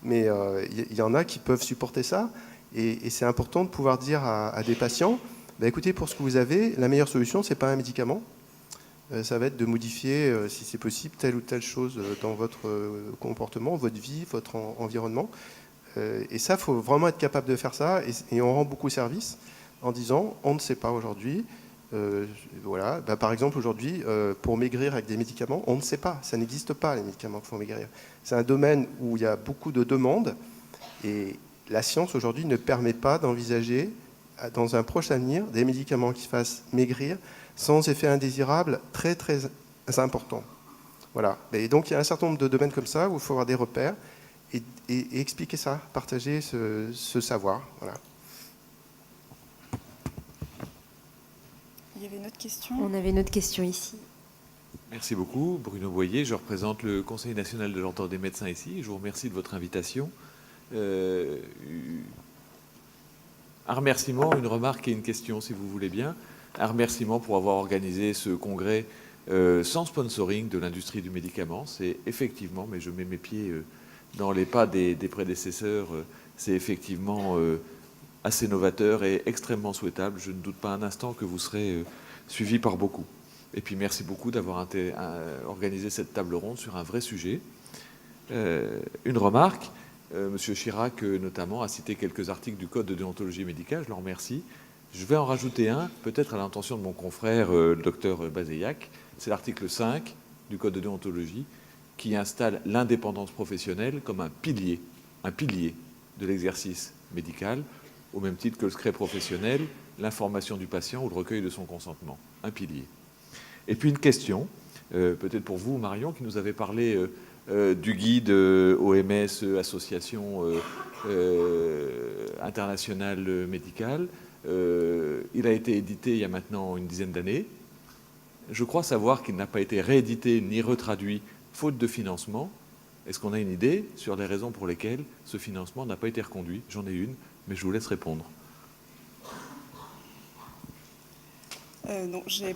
Mais il y en a qui peuvent supporter ça. Et c'est important de pouvoir dire à des patients, écoutez, pour ce que vous avez, la meilleure solution, ce n'est pas un médicament. Ça va être de modifier, si c'est possible, telle ou telle chose dans votre comportement, votre vie, votre environnement. Et ça, il faut vraiment être capable de faire ça. Et on rend beaucoup service en disant, on ne sait pas aujourd'hui. Voilà. Par exemple, aujourd'hui, pour maigrir avec des médicaments, on ne sait pas. Ça n'existe pas, les médicaments pour maigrir. C'est un domaine où il y a beaucoup de demandes. Et la science, aujourd'hui, ne permet pas d'envisager dans un proche avenir des médicaments qui fassent maigrir sans effet indésirable très très important. Voilà. Et donc il y a un certain nombre de domaines comme ça où il faut avoir des repères et expliquer ça, partager ce savoir. Voilà. Il y avait une autre question. On avait une autre question ici. Merci beaucoup. Bruno Boyer, je représente le Conseil national de l'Ordre des médecins ici. Je vous remercie de votre invitation. Un remerciement, une remarque et une question, si vous voulez bien. Un remerciement pour avoir organisé ce congrès sans sponsoring de l'industrie du médicament. C'est effectivement, mais je mets mes pieds dans les pas des prédécesseurs, c'est effectivement assez novateur et extrêmement souhaitable. Je ne doute pas un instant que vous serez suivi par beaucoup. Et puis merci beaucoup d'avoir organisé cette table ronde sur un vrai sujet. Une remarque. Monsieur Chirac, notamment, a cité quelques articles du Code de déontologie médicale, je le remercie. Je vais en rajouter un, peut-être à l'intention de mon confrère, le docteur Bazeillac. C'est l'article 5 du Code de déontologie qui installe l'indépendance professionnelle comme un pilier de l'exercice médical, au même titre que le secret professionnel, l'information du patient ou le recueil de son consentement. Un pilier. Et puis une question, peut-être pour vous, Marion, qui nous avait parlé... du guide OMS, Association internationale médicale. Il a été édité il y a maintenant une dizaine d'années. Je crois savoir qu'il n'a pas été réédité ni retraduit, faute de financement. Est-ce qu'on a une idée sur les raisons pour lesquelles ce financement n'a pas été reconduit? J'en ai une, mais je vous laisse répondre. Non, c'est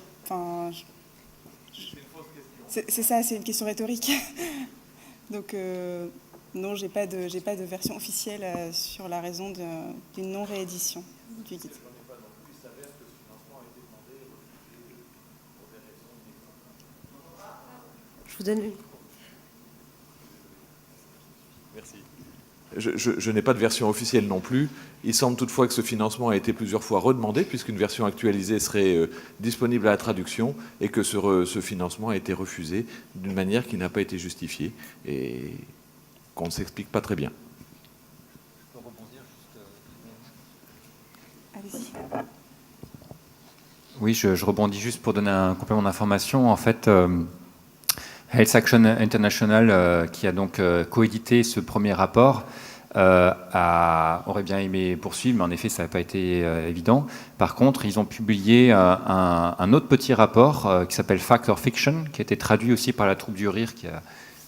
ça, c'est une question rhétorique. Donc, non, j'ai pas de version officielle sur la raison d'une non-réédition du guide. Je vous donne une... Merci. Je n'ai pas de version officielle non plus. Il semble toutefois que ce financement a été plusieurs fois redemandé, puisqu'une version actualisée serait disponible à la traduction, et que ce financement a été refusé d'une manière qui n'a pas été justifiée et qu'on ne s'explique pas très bien. Allez-y. Oui, je rebondis juste pour donner un complément d'information. En fait, Health Action International, qui a donc coédité ce premier rapport, aurait bien aimé poursuivre, mais en effet, ça n'a pas été évident. Par contre, ils ont publié un autre petit rapport qui s'appelle Fact or Fiction, qui a été traduit aussi par la Troupe du Rire,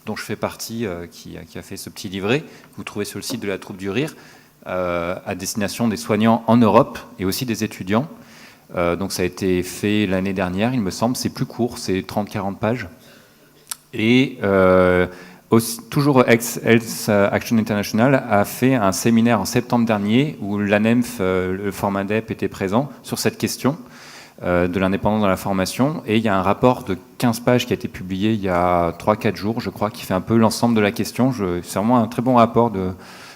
dont je fais partie, qui a fait ce petit livret, que vous trouvez sur le site de la Troupe du Rire, à destination des soignants en Europe et aussi des étudiants. Donc ça a été fait l'année dernière, il me semble. C'est plus court, c'est 30-40 pages. Et toujours Health Action International a fait un séminaire en septembre dernier où l'ANEMF, le FormIndep, était présent sur cette question de l'indépendance dans la formation. Et il y a un rapport de 15 pages qui a été publié il y a 3-4 jours, je crois, qui fait un peu l'ensemble de la question. C'est vraiment un très bon rapport,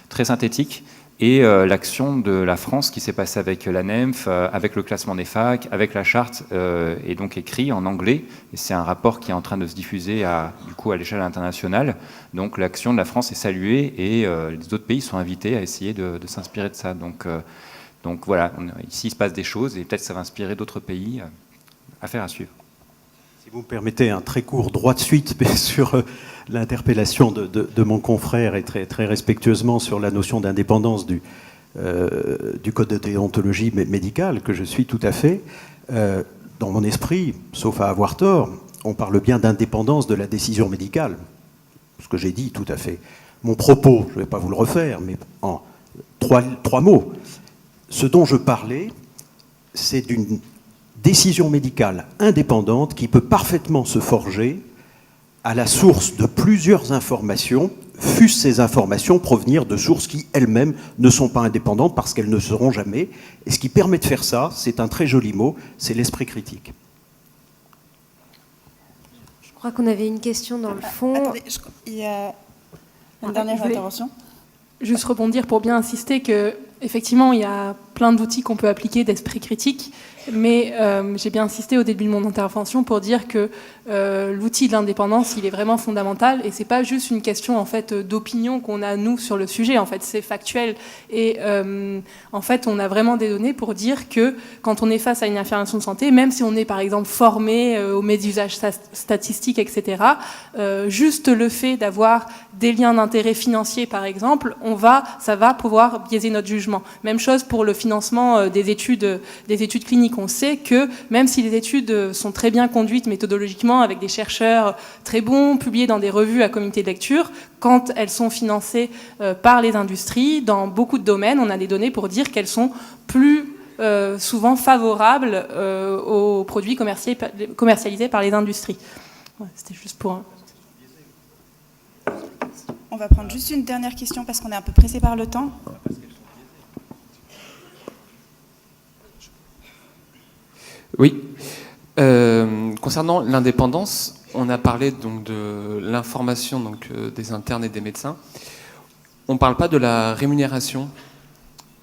très synthétique. Et l'action de la France qui s'est passée avec l'ANEMF, avec le classement des facs, avec la charte, est donc écrit en anglais. Et c'est un rapport qui est en train de se diffuser du coup, à l'échelle internationale. Donc l'action de la France est saluée et les autres pays sont invités à essayer de s'inspirer de ça. Donc voilà, ici il se passe des choses et peut-être ça va inspirer d'autres pays. Affaire à suivre. Si vous me permettez un très court droit de suite sur l'interpellation de mon confrère et très, très respectueusement sur la notion d'indépendance du code de déontologie médicale, que je suis tout à fait. Dans mon esprit, sauf à avoir tort, on parle bien d'indépendance de la décision médicale. Ce que j'ai dit tout à fait. Mon propos, je ne vais pas vous le refaire, mais en trois mots. Ce dont je parlais, c'est d'une décision médicale indépendante qui peut parfaitement se forger à la source de plusieurs informations, fussent ces informations provenir de sources qui elles-mêmes ne sont pas indépendantes parce qu'elles ne seront jamais. Et ce qui permet de faire ça, c'est un très joli mot, c'est l'esprit critique. Je crois qu'on avait une question dans le fond. Attendez, il y a une dernière intervention. Juste rebondir pour bien insister que effectivement, il y a plein d'outils qu'on peut appliquer d'esprit critique, mais j'ai bien insisté au début de mon intervention pour dire que l'outil de l'indépendance, il est vraiment fondamental et c'est pas juste une question en fait d'opinion qu'on a nous sur le sujet. En fait, c'est factuel et en fait, on a vraiment des données pour dire que quand on est face à une affirmation de santé, même si on est par exemple formé au mésusage statistique, etc., juste le fait d'avoir des liens d'intérêt financiers, par exemple, ça va pouvoir biaiser notre jugement. Même chose pour le financement des études cliniques. On sait que même si les études sont très bien conduites méthodologiquement avec des chercheurs très bons, publiés dans des revues à comité de lecture, quand elles sont financées par les industries, dans beaucoup de domaines, on a des données pour dire qu'elles sont plus souvent favorables aux produits commercialisés par les industries. Ouais, c'était juste pour... On va prendre juste une dernière question parce qu'on est un peu pressé par le temps. Oui. Concernant l'indépendance, on a parlé donc de l'information des internes et des médecins. On ne parle pas de la rémunération.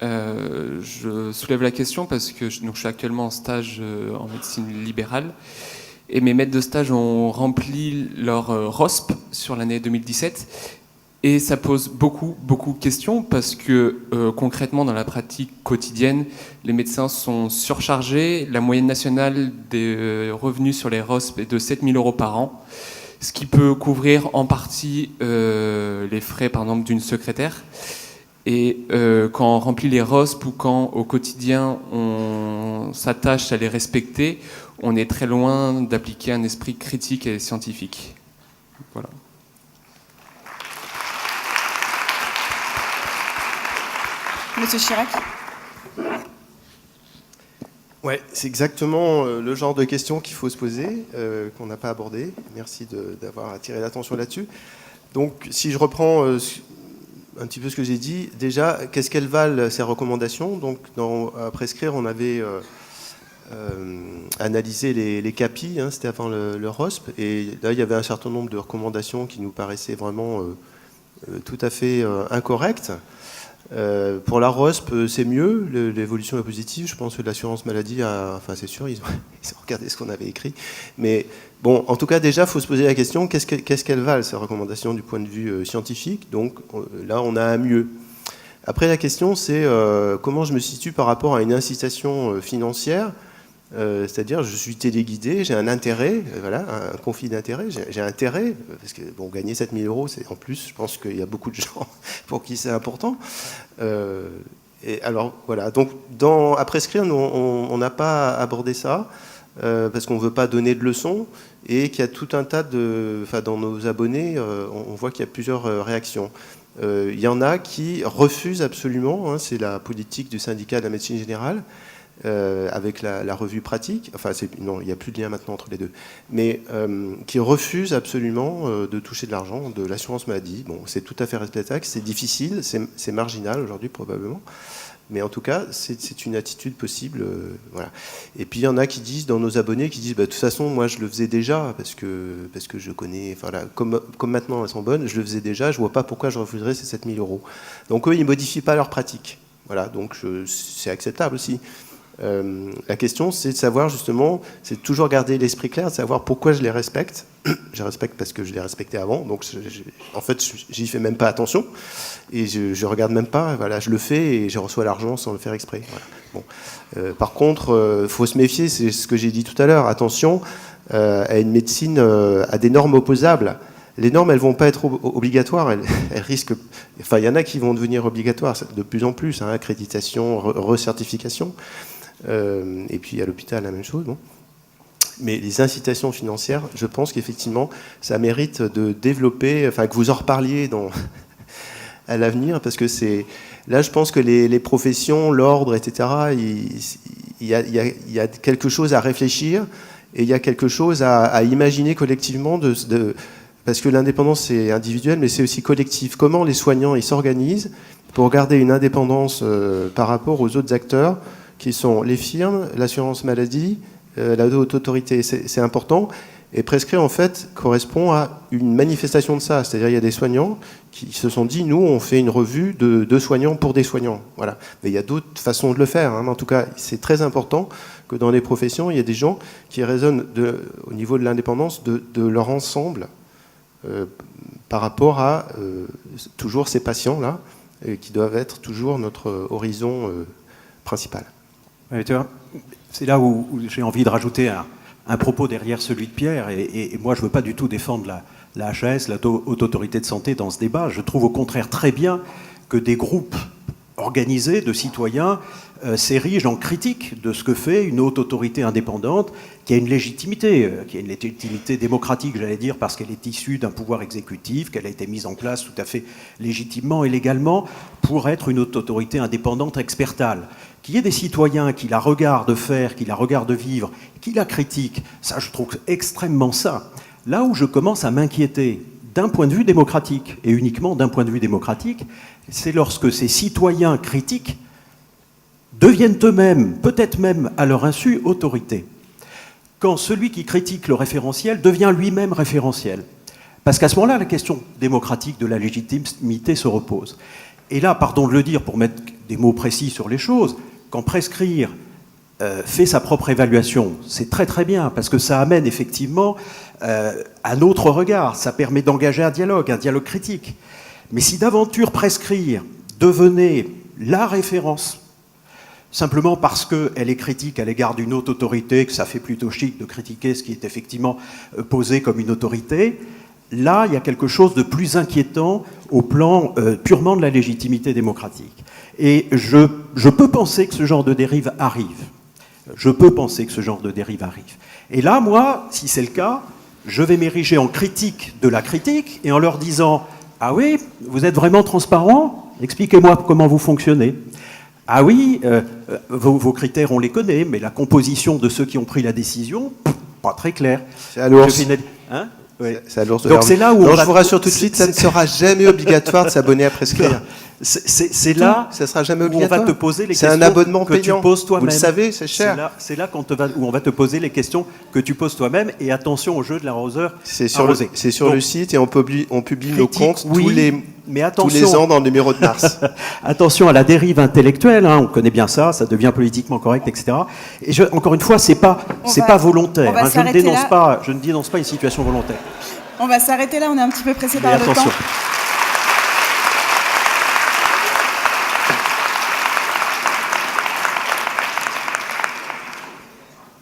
Je soulève la question parce que je suis actuellement en stage en médecine libérale et mes maîtres de stage ont rempli leur ROSP sur l'année 2017. Et ça pose beaucoup de questions parce que concrètement, dans la pratique quotidienne, les médecins sont surchargés. La moyenne nationale des revenus sur les ROSP est de 7 000 € par an, ce qui peut couvrir en partie les frais, par exemple, d'une secrétaire. Et quand on remplit les ROSP ou quand au quotidien on s'attache à les respecter, on est très loin d'appliquer un esprit critique et scientifique. Voilà. Monsieur Chirac. Ouais, c'est exactement le genre de questions qu'il faut se poser, qu'on n'a pas abordé. Merci d'avoir attiré l'attention là-dessus. Donc, si je reprends un petit peu ce que j'ai dit, déjà, qu'est-ce qu'elles valent, ces recommandations? Donc, à prescrire, on avait analysé les CAPI, c'était avant le ROSP, et là, il y avait un certain nombre de recommandations qui nous paraissaient vraiment tout à fait incorrectes. Pour la ROSP, c'est mieux, l'évolution est positive. Je pense que l'assurance maladie, enfin c'est sûr, ils ont regardé ce qu'on avait écrit. Mais bon, en tout cas, déjà, il faut se poser la question, qu'est-ce qu'elles valent, ces recommandations, du point de vue scientifique? Donc là, on a un mieux. Après, la question, c'est comment je me situe par rapport à une incitation financière. C'est-à-dire, je suis téléguidé, j'ai un intérêt, voilà, un conflit d'intérêt, j'ai intérêt, parce que bon, gagner 7 000 €, c'est en plus, je pense qu'il y a beaucoup de gens pour qui c'est important. Et alors, voilà, donc à Prescrire, nous, on n'a pas abordé ça, parce qu'on ne veut pas donner de leçons, et qu'il y a tout un tas dans nos abonnés, on voit qu'il y a plusieurs réactions. Il y en a qui refusent absolument, hein, c'est la politique du syndicat de la médecine générale, avec la revue pratique, enfin non, il n'y a plus de lien maintenant entre les deux, mais qui refusent absolument de toucher de l'argent de l'assurance maladie. Bon, c'est tout à fait respectable, c'est difficile, c'est marginal aujourd'hui probablement, mais en tout cas, c'est une attitude possible. Voilà. Et puis il y en a qui disent, dans nos abonnés, qui disent, de toute façon, moi je le faisais déjà, parce que je connais, enfin, là, comme maintenant elles sont bonnes, je le faisais déjà, je ne vois pas pourquoi je refuserais ces 7 000 €. Donc eux, ils ne modifient pas leur pratique. Voilà, donc c'est acceptable aussi. La question, c'est de savoir justement, c'est de toujours garder l'esprit clair, de savoir pourquoi je les respecte. Je les respecte parce que je les respectais avant, donc en fait, j'y fais même pas attention et je regarde même pas. Voilà, je le fais et je reçois l'argent sans le faire exprès. Voilà. Bon. Par contre, faut se méfier, c'est ce que j'ai dit tout à l'heure. Attention à une médecine à des normes opposables. Les normes, elles vont pas être obligatoires, elles risquent. Enfin, il y en a qui vont devenir obligatoires de plus en plus, hein, accréditation, recertification. Et puis à l'hôpital, la même chose. Bon. Mais les incitations financières, je pense qu'effectivement, ça mérite de développer, enfin que vous en reparliez à l'avenir, parce que là, je pense que les professions, l'ordre, etc., il y a quelque chose à réfléchir et il y a quelque chose à imaginer collectivement parce que l'indépendance, c'est individuel, mais c'est aussi collectif. Comment les soignants ils s'organisent pour garder une indépendance par rapport aux autres acteurs qui sont les firmes, l'assurance maladie, la haute autorité. C'est important. Et Prescrire, en fait, correspond à une manifestation de ça. C'est-à-dire, il y a des soignants qui se sont dit, nous, on fait une revue de soignants pour des soignants. Voilà. Mais il y a d'autres façons de le faire. Hein. Mais en tout cas, c'est très important que dans les professions, il y ait des gens qui raisonnent au niveau de l'indépendance de leur ensemble par rapport à toujours ces patients-là, qui doivent être toujours notre horizon principal. Ouais, tu vois, c'est là où j'ai envie de rajouter un propos derrière celui de Pierre, et moi je ne veux pas du tout défendre la HAS, la Haute Autorité de Santé dans ce débat. Je trouve au contraire très bien que des groupes organisés de citoyens s'érigent en critique de ce que fait une haute autorité indépendante qui a une légitimité démocratique, j'allais dire, parce qu'elle est issue d'un pouvoir exécutif, qu'elle a été mise en place tout à fait légitimement et légalement pour être une haute autorité indépendante expertale. Qu'il y ait des citoyens qui la regardent faire, qui la regardent vivre, qui la critiquent, ça je trouve extrêmement sain. Là où je commence à m'inquiéter d'un point de vue démocratique, et uniquement d'un point de vue démocratique, c'est lorsque ces citoyens critiques deviennent eux-mêmes, peut-être même à leur insu, autorité. Quand celui qui critique le référentiel devient lui-même référentiel. Parce qu'à ce moment-là, la question démocratique de la légitimité se repose. Et là, pardon de le dire pour mettre des mots précis sur les choses, quand Prescrire fait sa propre évaluation, c'est très très bien, parce que ça amène effectivement un autre regard, ça permet d'engager un dialogue critique. Mais si d'aventure Prescrire devenait la référence, simplement parce qu'elle est critique à l'égard d'une haute autorité, que ça fait plutôt chic de critiquer ce qui est effectivement posé comme une autorité, là, il y a quelque chose de plus inquiétant au plan purement de la légitimité démocratique. Et je peux penser que ce genre de dérive arrive. Et là, moi, si c'est le cas, je vais m'ériger en critique de la critique et en leur disant « Ah oui, vous êtes vraiment transparent ? Expliquez-moi comment vous fonctionnez. » Ah oui, vos critères, on les connaît, mais la composition de ceux qui ont pris la décision, pas très claire. C'est à l'ours. Hein ? Oui. C'est à l'ours de Donc c'est là où je vous rassure tout de suite, ça ne sera jamais obligatoire de s'abonner à Prescrire. C'est là ça sera jamais où obligatoire. on va te poser les questions un abonnement que payant. tu poses toi-même. Vous le savez, c'est cher. C'est là où on va te poser les questions que tu poses toi-même. Et attention au jeu de l'arroseur. C'est sur le site et on publie nos comptes Mais attention, tous les ans dans le numéro de mars. Attention à la dérive intellectuelle, hein, on connaît bien ça, ça devient politiquement correct, etc. Et encore une fois, c'est pas volontaire. Hein, je ne dénonce pas une situation volontaire. On va s'arrêter là, on est un petit peu pressé par le temps.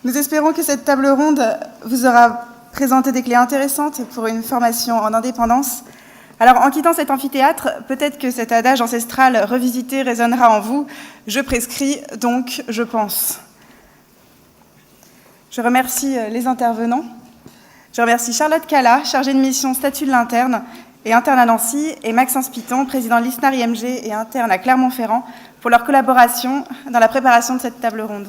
Nous espérons que cette table ronde vous aura présenté des clés intéressantes pour une formation en indépendance. Alors, en quittant cet amphithéâtre, peut-être que cet adage ancestral revisité résonnera en vous. Je prescris, donc je pense. Je remercie les intervenants. Je remercie Charlotte Cala, chargée de mission statut de l'interne et interne à Nancy, et Maxence Piton, président de l'ISNAR IMG et interne à Clermont-Ferrand, pour leur collaboration dans la préparation de cette table ronde.